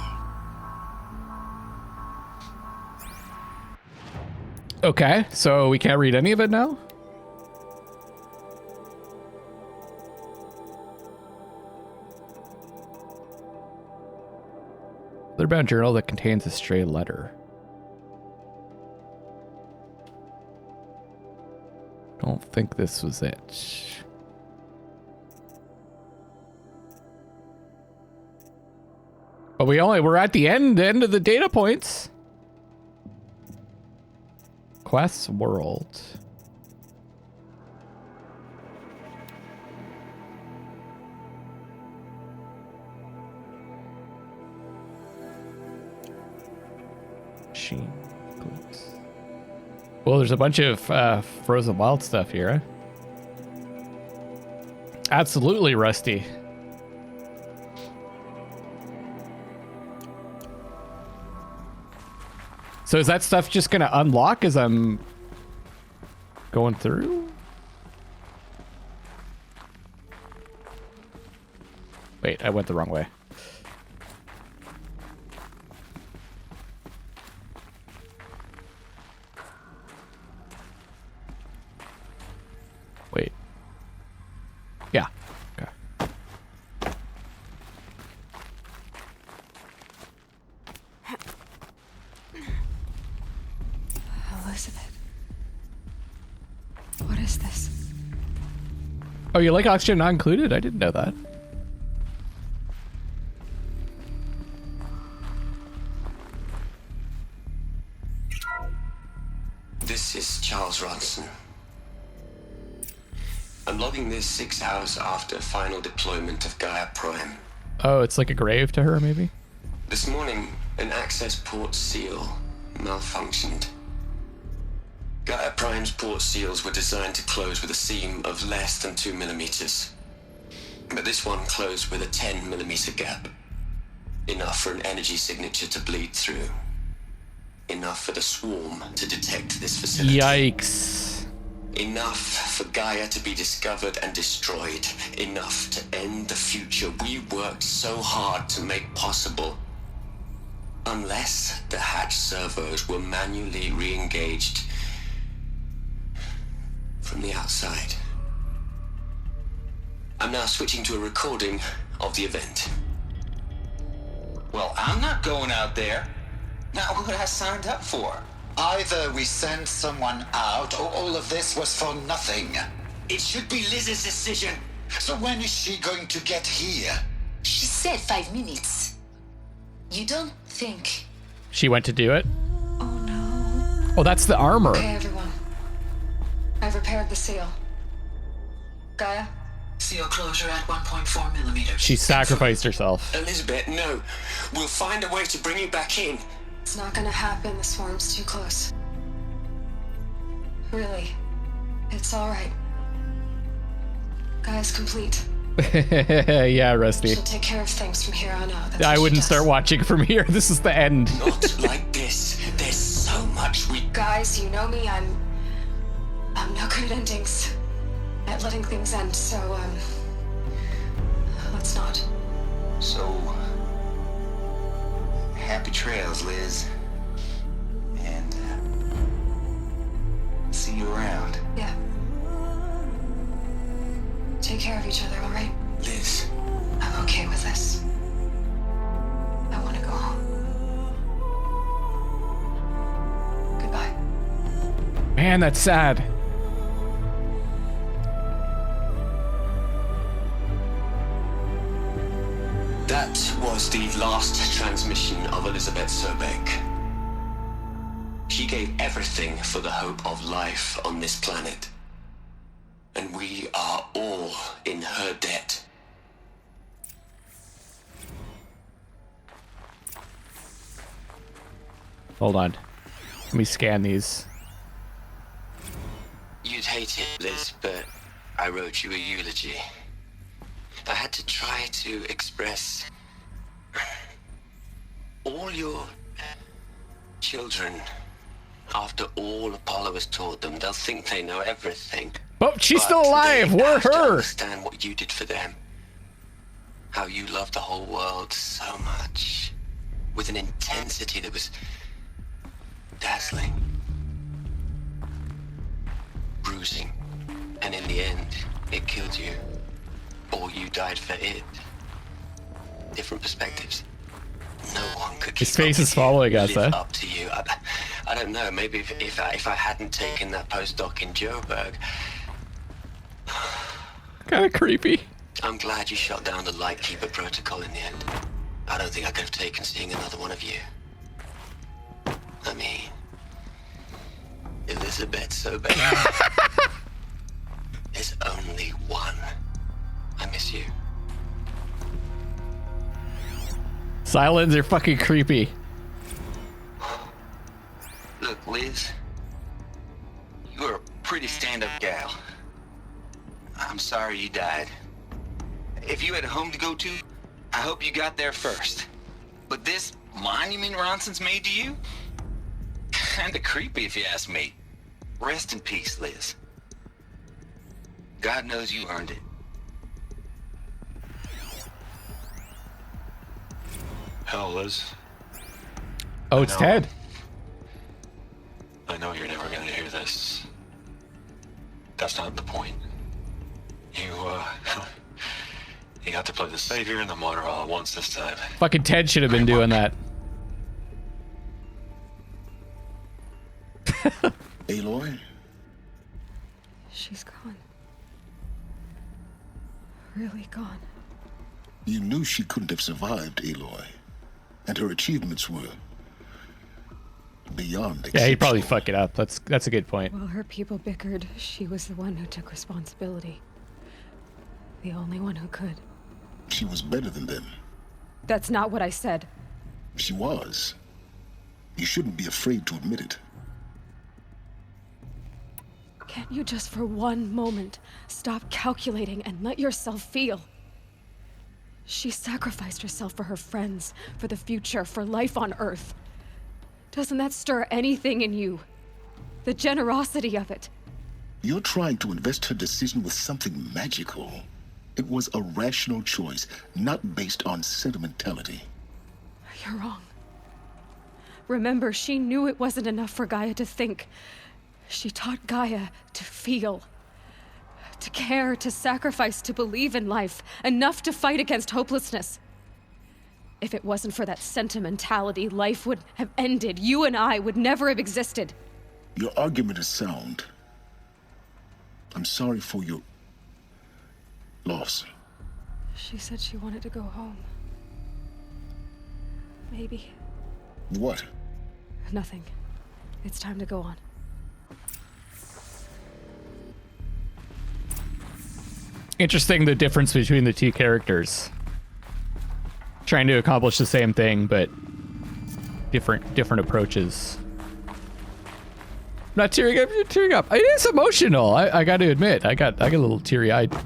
Okay, so we can't read any of it now? They're about a journal that contains a stray letter. Don't think this was it. But we're at the end of the data points. Quest world. Well, there's a bunch of frozen wild stuff here. Eh? Absolutely rusty. So is that stuff just gonna unlock as I'm going through? Wait, I went the wrong way. Wait. Yeah. Okay. Elizabeth. What is this? Oh, you like oxygen not included? I didn't know that. This is Charles Ronson. I'm logging this 6 hours after final deployment of Gaia Prime. Oh, it's like a grave to her, maybe? This morning, an access port seal malfunctioned. Gaia Prime's port seals were designed to close with a seam of less than 2 millimeters. But this one closed with a 10 millimeter gap. Enough for an energy signature to bleed through. Enough for the swarm to detect this facility. Yikes. Enough for Gaia to be discovered and destroyed. Enough to end the future we worked so hard to make possible. Unless the hatch servos were manually re-engaged from the outside. I'm now switching to a recording of the event. Well, I'm not going out there. Not what I signed up for. Either we send someone out, or all of this was for nothing. It should be Liz's decision. So when is she going to get here? She said 5 minutes. You don't think... She went to do it? Oh no. Oh, that's the armor. Okay, everyone. I've repaired the seal. Gaia? Seal closure at 1.4 millimeters. She sacrificed herself. Elizabeth, no. We'll find a way to bring you back in. It's not gonna happen. The swarm's too close. Really. It's alright. Gaia's complete. Yeah, Rusty. She'll take care of things from here on out. That's I what wouldn't she start does. watching from here. This is the end. Not like this. There's so much we... Guys, you know me. I'm no good at endings. At letting things end, so, let's not. So, happy trails, Liz. And, see you around. Yeah. Take care of each other, all right? Liz. I'm okay with this. I want to go home. Goodbye. Man, that's sad. That was the last transmission of Elizabeth Sobek. She gave everything for the hope of life on this planet. And we are all in her debt. Hold on. Let me scan these. You'd hate it, Liz, but I wrote you a eulogy. I had to try to express all your children. After all Apollo has taught them, they'll think they know everything. But she's still alive. We're They have to her. understand what you did for them. How you loved the whole world so much, with an intensity that was dazzling, bruising, and in the end, it killed you. Or you died for it. Different perspectives. No one could keep His face up is with following you, us, live eh? up to you. I don't know. Maybe if I hadn't taken that postdoc in Joburg, Kind of creepy. I'm glad you shot down the Lightkeeper protocol in the end. I don't think I could have taken seeing another one of you. I mean, Elizabeth Sobek. There's only one. I miss you. Silence are fucking creepy. Look, Liz, pretty stand-up gal. I'm sorry you died. If you had a home to go to, I hope you got there first. But this monument Ronson's made to you? Kinda creepy if you ask me. Rest in peace, Liz. God knows you earned it. Hell, Liz. Oh, it's Ted. I know you're never gonna hear this. That's not the point. You got to play the savior and the martyr all at once this time. Fucking Ted should have been doing that. Aloy? She's gone. Really gone. You knew she couldn't have survived, Aloy. And her achievements were beyond exceptional. Yeah, he'd probably fuck it up. That's a good point. While her people bickered, she was the one who took responsibility. The only one who could. She was better than them. That's not what I said. She was. You shouldn't be afraid to admit it. Can't you just for one moment stop calculating and let yourself feel? She sacrificed herself for her friends, for the future, for life on Earth. Doesn't that stir anything in you? The generosity of it. You're trying to invest her decision with something magical. It was a rational choice, not based on sentimentality. You're wrong. Remember, she knew it wasn't enough for Gaia to think. She taught Gaia to feel. To care, to sacrifice, to believe in life. Enough to fight against hopelessness. If it wasn't for that sentimentality, life would have ended. You and I would never have existed. Your argument is sound. I'm sorry for your loss. She said she wanted to go home. Maybe. What? Nothing. It's time to go on. Interesting, the difference between the two characters. Trying to accomplish the same thing, but different approaches. I'm not tearing up. You're tearing up. It is emotional. I got to admit, I got a little teary-eyed. A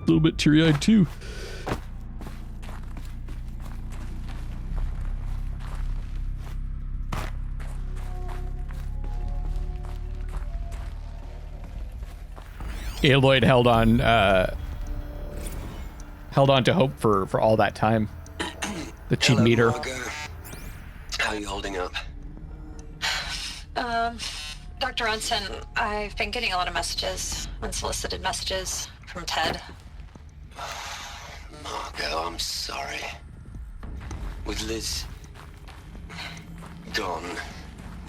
little bit teary-eyed too. Aloy held on to hope for all that time. The cheap meter. How are you holding up? Dr. Ronson, I've been getting a lot of messages, unsolicited messages from Ted. Margot, I'm sorry. With Liz gone,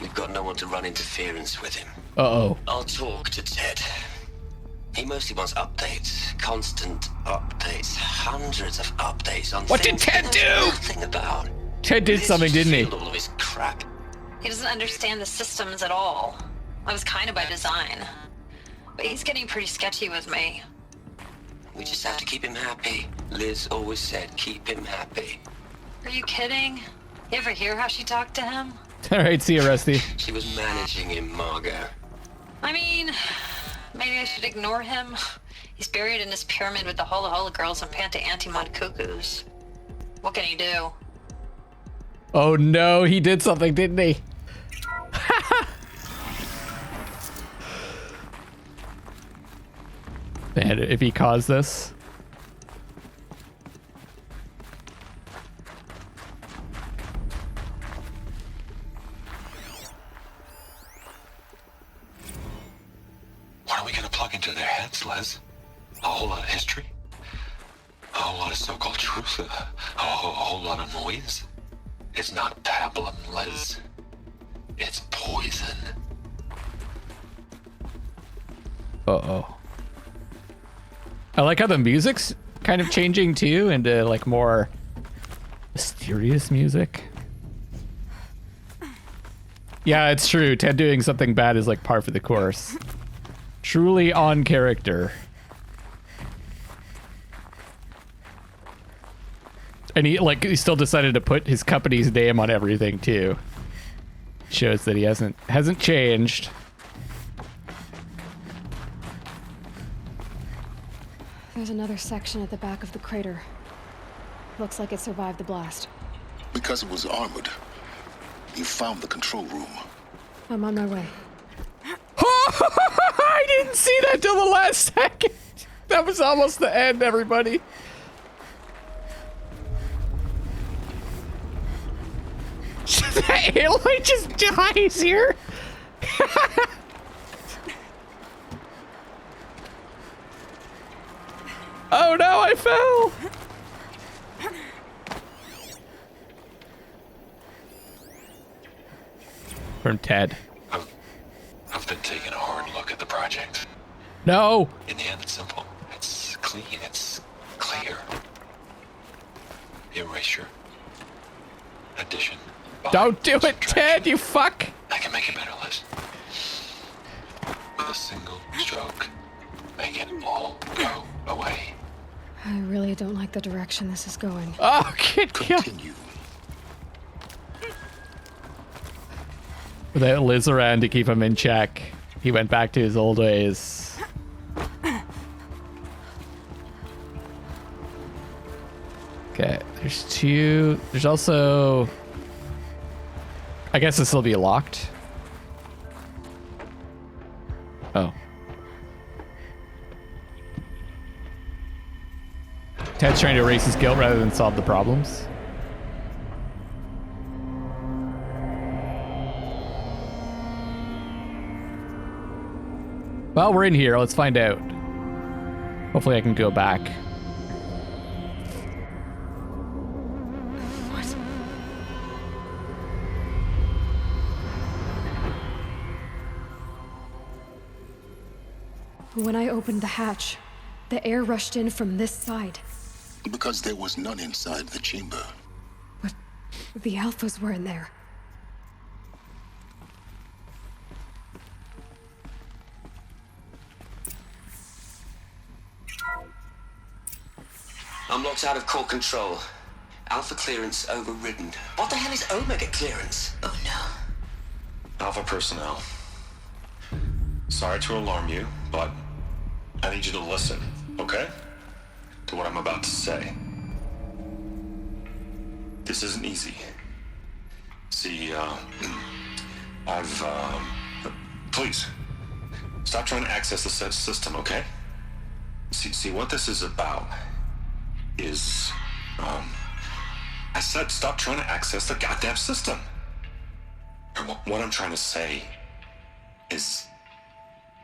we've got no one to run interference with him. Uh-oh. I'll talk to Ted. He mostly wants updates, constant updates, hundreds of updates on what did Ted do? Nothing about. Ted did something, didn't he? All of his crap. He doesn't understand the systems at all. That was kind of by design. But he's getting pretty sketchy with me. We just have to keep him happy. Liz always said, keep him happy. Are you kidding? You ever hear how she talked to him? All right, see you, Rusty. She was managing him, Margot. I mean, maybe I should ignore him. He's buried in his pyramid with the Hola Hola girls and Panta Antimod cuckoos. What can he do? Oh no, he did something, didn't he? Man, if he caused this. What are we gonna plug into their heads, Les? A whole lot of history? A whole lot of so-called truth? A whole lot of noise? It's not pablum, Les. It's poison. Uh-oh. I like how the music's kind of changing too into like more mysterious music. Yeah, it's true. Ted doing something bad is like par for the course. Truly on character. And he still decided to put his company's name on everything too. Shows that he hasn't changed. There's another section at the back of the crater. Looks like it survived the blast. Because it was armored. You found the control room. I'm on my way. I didn't see that till the last second. That was almost the end, everybody. That Aloy just dies here. Oh no, I fell. From Ted. I've been taking a hard look at the project. No. In the end, it's simple. It's clean. It's clear. Erasure. Addition. Don't do it, Ted, you fuck. I can make it better, Liz. With a single stroke, make it all go away. I really don't like the direction this is going. Oh, continue. Without Liz around to keep him in check, he went back to his old ways. Okay, there's two. There's also... I guess this will be locked. Oh. Ted's trying to erase his guilt rather than solve the problems. Well, we're in here. Let's find out. Hopefully I can go back. When I opened the hatch, the air rushed in from this side. Because there was none inside the chamber. But the alphas were in there. I'm locked out of core control. Alpha clearance overridden. What the hell is Omega clearance? Oh no. Alpha personnel. Sorry to alarm you, but I need you to listen, okay? To what I'm about to say. This isn't easy. See, please, stop trying to access the system, okay? See, what this is about is, I said stop trying to access the goddamn system. What I'm trying to say is,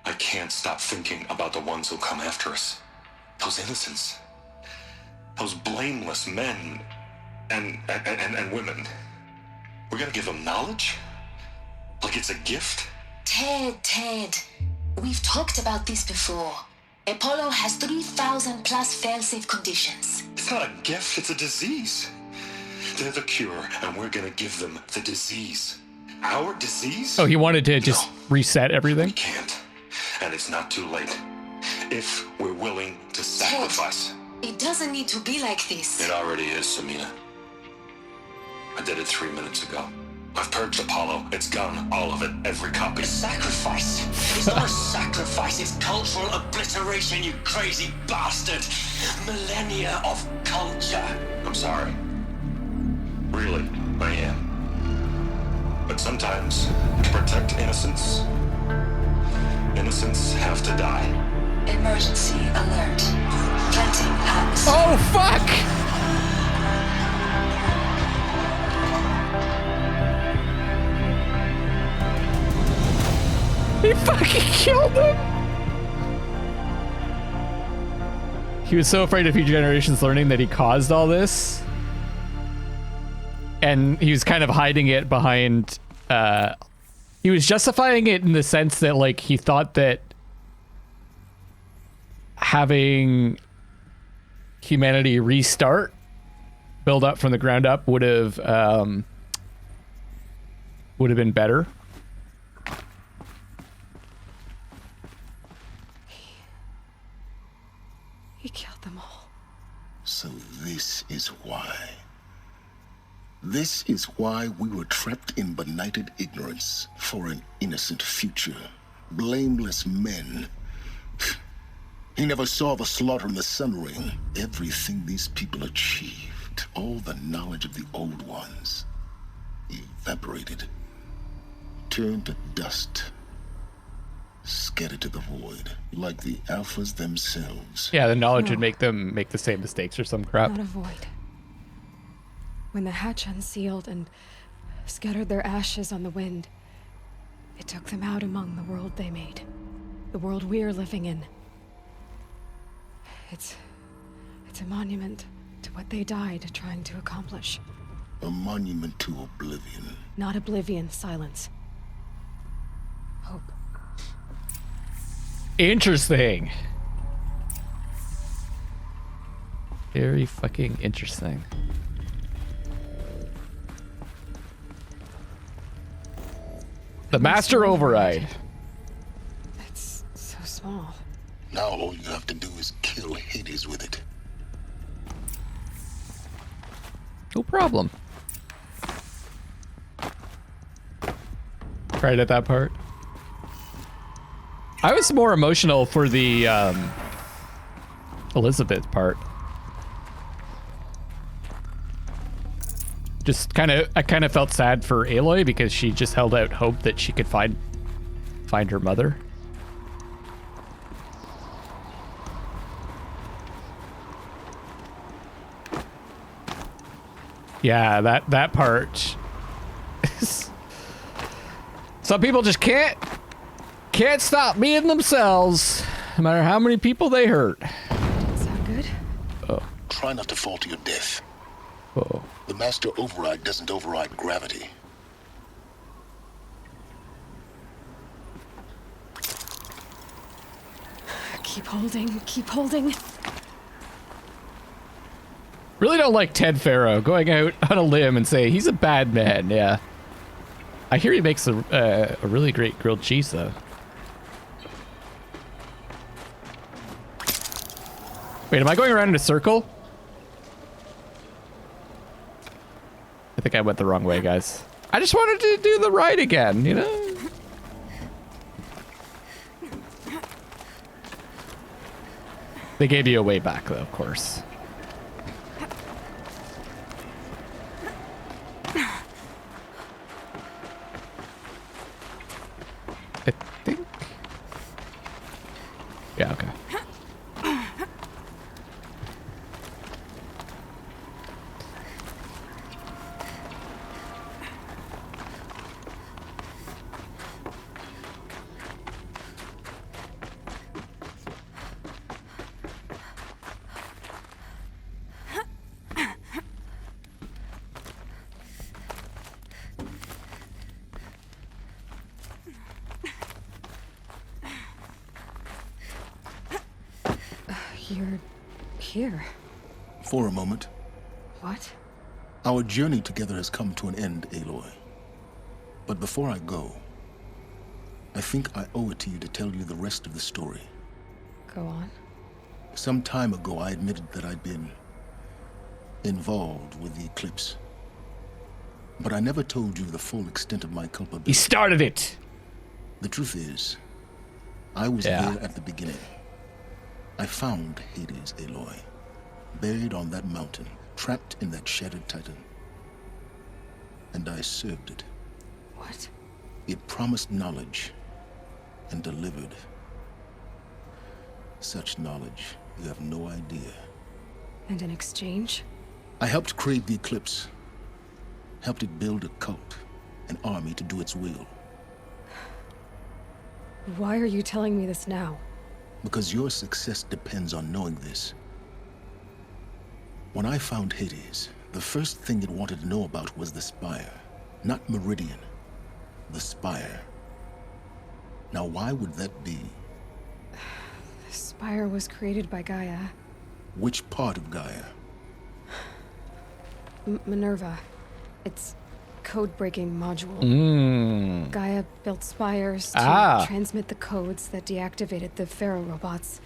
I can't stop thinking about the ones who'll come after us. Those innocents. Those blameless men and women. We're gonna give them knowledge? Like it's a gift? Ted. We've talked about this before. Apollo has 3,000 plus fail-safe conditions. It's not a gift, it's a disease. They're the cure, and we're gonna give them the disease. Our disease? Oh, he wanted to just reset everything? We can't. And it's not too late. If we're willing to sacrifice. It doesn't need to be like this. It already is, Samina. I did it 3 minutes ago. I've purged Apollo. It's gone. All of it. Every copy. A sacrifice? It's not a sacrifice. It's cultural obliteration, you crazy bastard. Millennia of culture. I'm sorry. Really, I am. But sometimes, to protect innocence, innocents have to die. Emergency alert. Planting atmosphere. Oh, fuck! He fucking killed him! He was so afraid of future generations learning that he caused all this. And he was kind of hiding it behind... he was justifying it in the sense that, like, he thought that having humanity restart, build up from the ground up, would have been better. He killed them all. So this is why. This is why we were trapped in benighted ignorance for an innocent future. Blameless men. He never saw the slaughter in the Sun Ring. Everything these people achieved, all the knowledge of the Old Ones, evaporated, turned to dust, scattered to the void, like the Alphas themselves. Yeah, the knowledge would make them make the same mistakes or some crap. Not a void. When the hatch unsealed and scattered their ashes on the wind, it took them out among the world they made. The world we're living in. It's a monument to what they died trying to accomplish. A monument to oblivion. Not oblivion, silence. Hope. Interesting. Very fucking interesting. The Master Override. It's so small. Now all you have to do is kill Hades with it. No problem. Right at that part. I was more emotional for the Elizabeth part. I kind of felt sad for Aloy because she just held out hope that she could find her mother. Yeah, that part. Some people just can't stop being themselves, no matter how many people they hurt. Sound good? Oh. Try not to fall to your death. Oh. The Master Override doesn't override gravity. Keep holding, keep holding. Really don't like Ted Farrow going out on a limb and say he's a bad man. Yeah, I hear he makes a really great grilled cheese though. Wait, am I going around in a circle? I think I went the wrong way, guys. I just wanted to do the ride again, you know? They gave you a way back though, of course. I think. Yeah, okay. You're here. For a moment. What? Our journey together has come to an end, Aloy. But before I go, I think I owe it to you to tell you the rest of the story. Go on. Some time ago, I admitted that I'd been involved with the eclipse. But I never told you the full extent of my culpability. He started it! The truth is, I was there at the beginning. I found Hades, Aloy, buried on that mountain, trapped in that shattered titan. And I served it. What? It promised knowledge and delivered. Such knowledge, you have no idea. And in exchange? I helped create the eclipse. Helped it build a cult, an army to do its will. Why are you telling me this now? Because your success depends on knowing this. When I found Hades, the first thing it wanted to know about was the Spire. Not Meridian. The Spire. Now why would that be? The Spire was created by Gaia. Which part of Gaia? Minerva. It's code-breaking module. Gaia built spires to transmit the codes that deactivated the Pharaoh robots,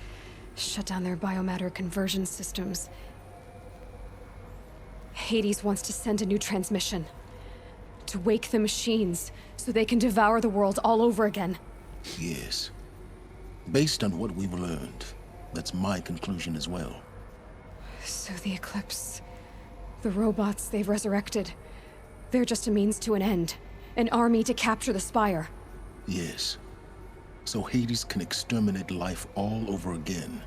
shut down their biomatter conversion systems. Hades wants to send a new transmission to wake the machines so they can devour the world all over again. Yes. Based on what we've learned, That's my conclusion as well. So the Eclipse, the robots they've resurrected, they're just a means to an end. An army to capture the Spire. Yes. So Hades can exterminate life all over again.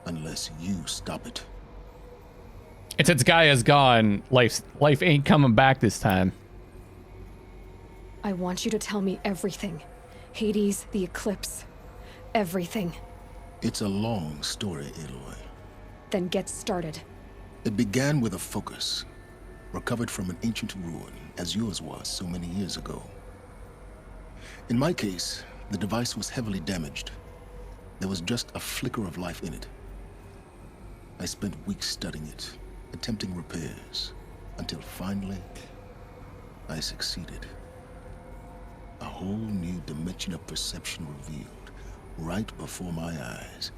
Unless you stop it. And since Gaia's gone, life ain't coming back this time. I want you to tell me everything. Hades, the Eclipse, everything. It's a long story, Aloy. Then get started. It began with a focus, recovered from an ancient ruin, as yours was so many years ago. In my case, the device was heavily damaged. There was just a flicker of life in it. I spent weeks studying it, attempting repairs, until finally, I succeeded. A whole new dimension of perception revealed, right before my eyes.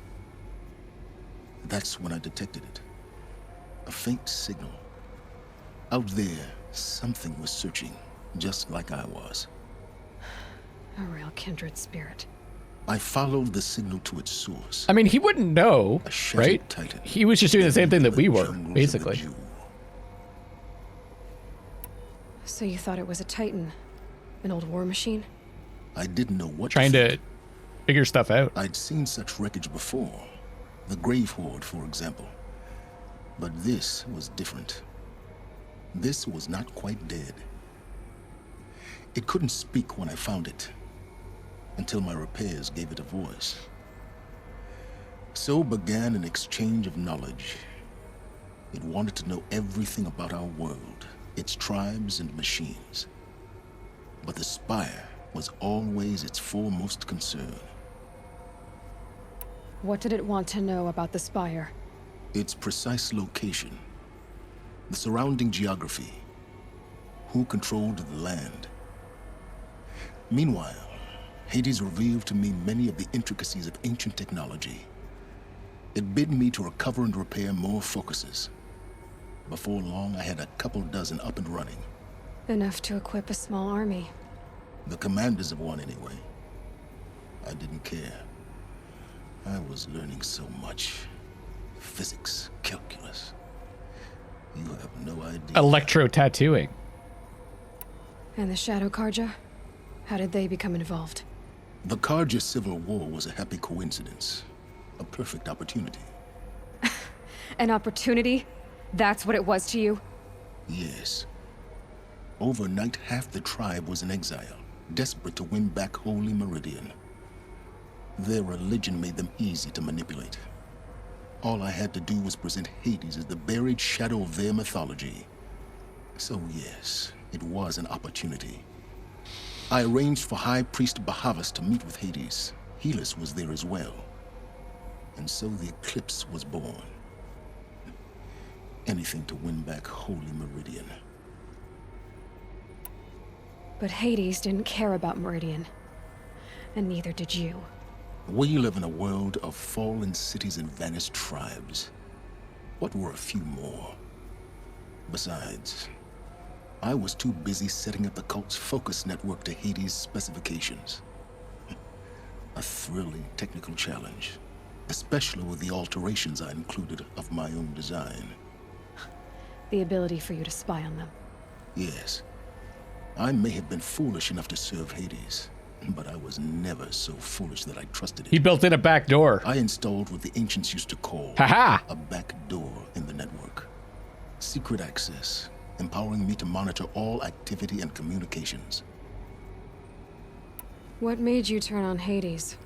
That's when I detected it. A faint signal. Out there, something was searching, just like I was. A real kindred spirit. I followed the signal to its source. I mean, he wouldn't know, right? Titan. He was just doing the same thing that we were, basically. So you thought it was a Titan? An old war machine? I didn't know what Trying to figure stuff out. I'd seen such wreckage before. The Grave Horde, for example. But this was different. This was not quite dead. It couldn't speak when I found it, until my repairs gave it a voice. So began an exchange of knowledge. It wanted to know everything about our world, its tribes and machines. But the Spire was always its foremost concern. What did it want to know about the Spire? Its precise location, the surrounding geography, who controlled the land. Meanwhile, Hades revealed to me many of the intricacies of ancient technology. It bid me to recover and repair more focuses. Before long, I had a couple dozen up and running. Enough to equip a small army. The commanders of one, anyway. I didn't care. I was learning so much. Physics, calculus. You have no idea. Electro-tattooing. And the Shadow Karja? How did they become involved? The Karja Civil War was a happy coincidence. A perfect opportunity. An opportunity? That's what it was to you? Yes. Overnight, half the tribe was in exile, desperate to win back Holy Meridian. Their religion made them easy to manipulate. All I had to do was present Hades as the buried shadow of their mythology. So yes, it was an opportunity. I arranged for High Priest Bahavas to meet with Hades. Helis was there as well. And so the Eclipse was born. Anything to win back Holy Meridian. But Hades didn't care about Meridian. And neither did you. We live in a world of fallen cities and vanished tribes. What were a few more? Besides, I was too busy setting up the cult's focus network to Hades' specifications. A thrilling technical challenge, especially with the alterations I included of my own design. The ability for you to spy on them. Yes. I may have been foolish enough to serve Hades, but I was never so foolish that I trusted it. He built in a back door. I installed what the ancients used to call a back door in the network. Secret access, empowering me to monitor all activity and communications. What made you turn on Hades?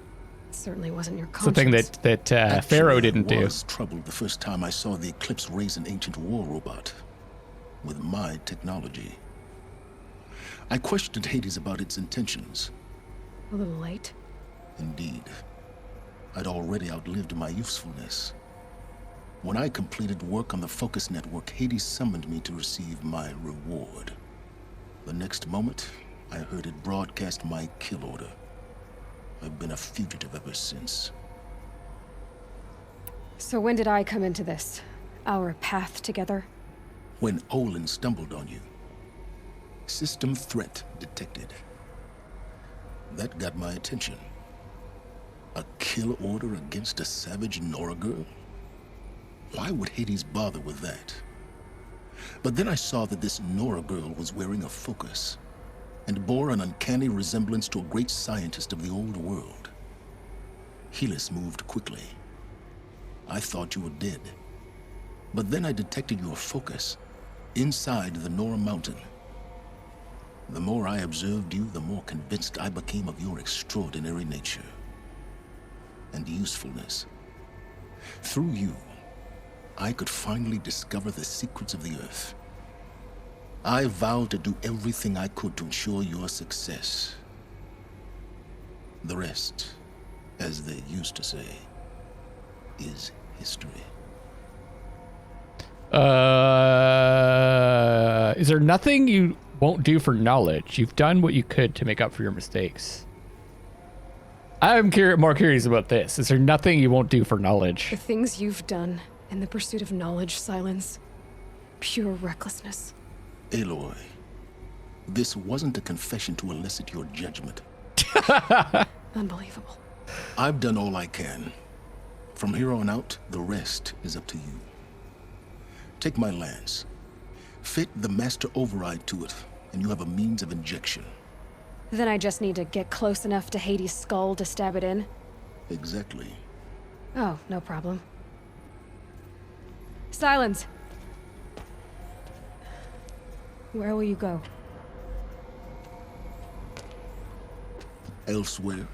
It certainly wasn't your It's the conscience. thing that Pharaoh didn't do. I was troubled the first time I saw the Eclipse raise an ancient war robot with my technology. I questioned Hades about its intentions. A little late. Indeed. I'd already outlived my usefulness. When I completed work on the Focus Network, Hades summoned me to receive my reward. The next moment, I heard it broadcast my kill order. I've been a fugitive ever since. So when did I come into this? Our path together? When Olin stumbled on you. System threat detected. That got my attention. A killer. kill order against a savage Nora girl? Why would Hades bother with that? But then I saw that this Nora girl was wearing a focus and bore an uncanny resemblance to a great scientist of the old world. Helis moved quickly. I thought you were dead. But then I detected your focus inside the Nora mountain. The more I observed you, the more convinced I became of your extraordinary nature and usefulness. Through you, I could finally discover the secrets of the Earth. I vowed to do everything I could to ensure your success. The rest, as they used to say, is history. Is there nothing you won't do for knowledge? You've done what you could to make up for your mistakes. I'm more curious about this. Is there nothing you won't do for knowledge? The things you've done in the pursuit of knowledge, Silence. Pure recklessness. Aloy, this wasn't a confession to elicit your judgment. Unbelievable. I've done all I can. From here on out, the rest is up to you. Take my lance. Fit the master override to it, and you have a means of injection. Then I just need to get close enough to Hades' skull to stab it in? Exactly. Oh, no problem. Silence! Where will you go? Elsewhere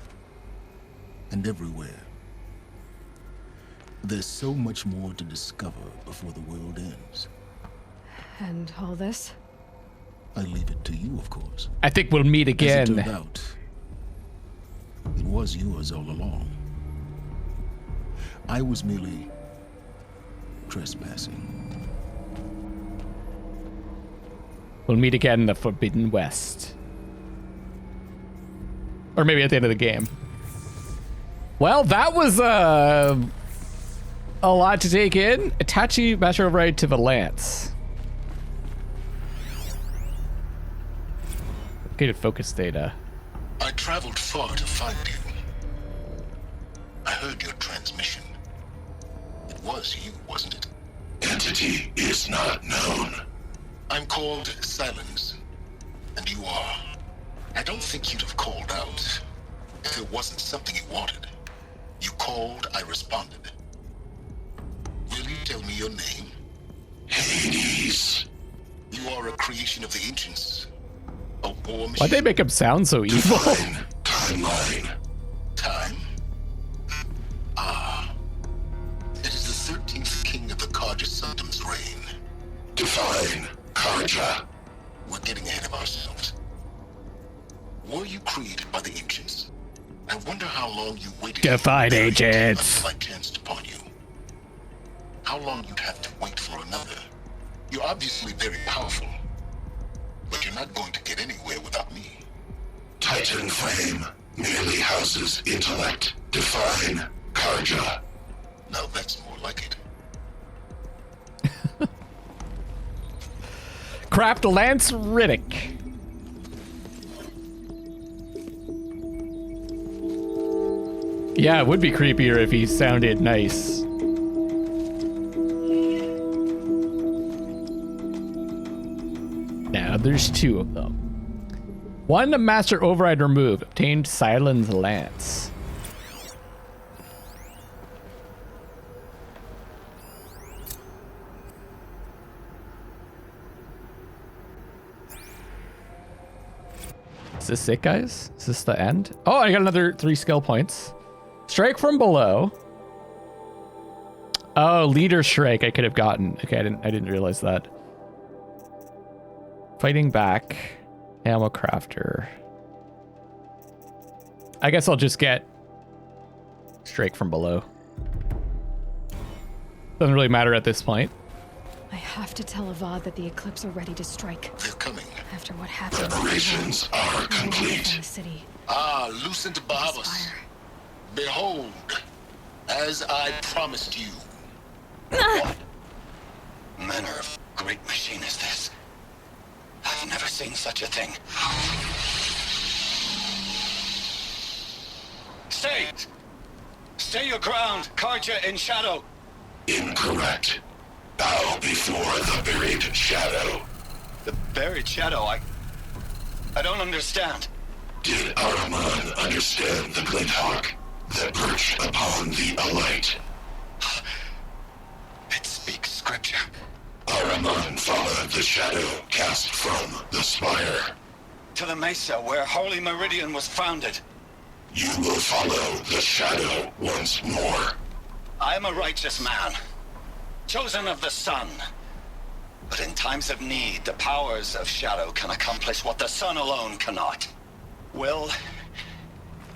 and everywhere. There's so much more to discover before the world ends. And all this? I leave it to you, of course. I think we'll meet again. As it turned out, it was yours all along. I was merely trespassing. We'll meet again in the Forbidden West. Or maybe at the end of the game. Well, that was a lot to take in. Attach the master override to the lance. Located focus data. I traveled far to find you. I heard your transmission. It was you, wasn't it? Entity is not known. I'm called Silence, and you are. I don't think you'd have called out if it wasn't something you wanted. You called, I responded. Will you tell me your name? Hades. You are a creation of the ancients. A war machine. Why'd they make him sound so evil? Timeline. Time? Ah. It is the 13th king of the Karja Sanctum's reign. Define Karja. We're getting ahead of ourselves. Were you created by the ancients? I wonder how long you waited. Define agents. Until I chanced upon you. How long you'd have to wait for another. You're obviously very powerful, but you're not going to get anywhere without me. Titan flame merely houses intellect. Define Karja. Now that's more like it. Craft Lance Riddick. Yeah, it would be creepier if he sounded nice. Now there's two of them. One master override removed. Obtained Silence Lance. Is this it, guys? Is this the end? Oh, I got another 3 skill points. Strike from below. Oh, leader strike I could have gotten. Okay, I didn't realize that. Fighting back. Ammo crafter. I guess I'll just get strike from below. Doesn't really matter at this point. I have to tell Avad that the Eclipse are ready to strike. They're coming. After what happened. Preparations are complete. The city. Ah, Lucent Bahavas. Behold, as I promised you. What manner of great machine is this? I've never seen such a thing. Stay! Stay your ground, Karja in shadow. Incorrect. Bow before the buried shadow. The buried shadow, I don't understand. Did Araman understand the glint hawk that perched upon the alight? It speaks scripture. Araman followed the shadow cast from the spire. To the mesa where Holy Meridian was founded. You will follow the shadow once more. I am a righteous man, chosen of the sun. But in times of need, the powers of shadow can accomplish what the sun alone cannot. Will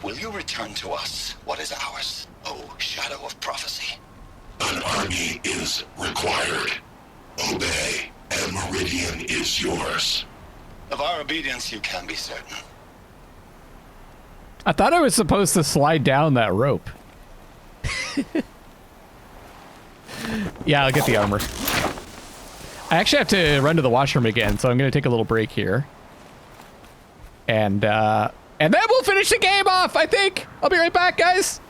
you return to us what is ours, O shadow of prophecy? An army is required. Obey, and Meridian is yours. Of our obedience you can be certain. I thought I was supposed to slide down that rope. Yeah, I'll get the armor. I actually have to run to the washroom again, so I'm going to take a little break here. And then we'll finish the game off, I think. I'll be right back, guys.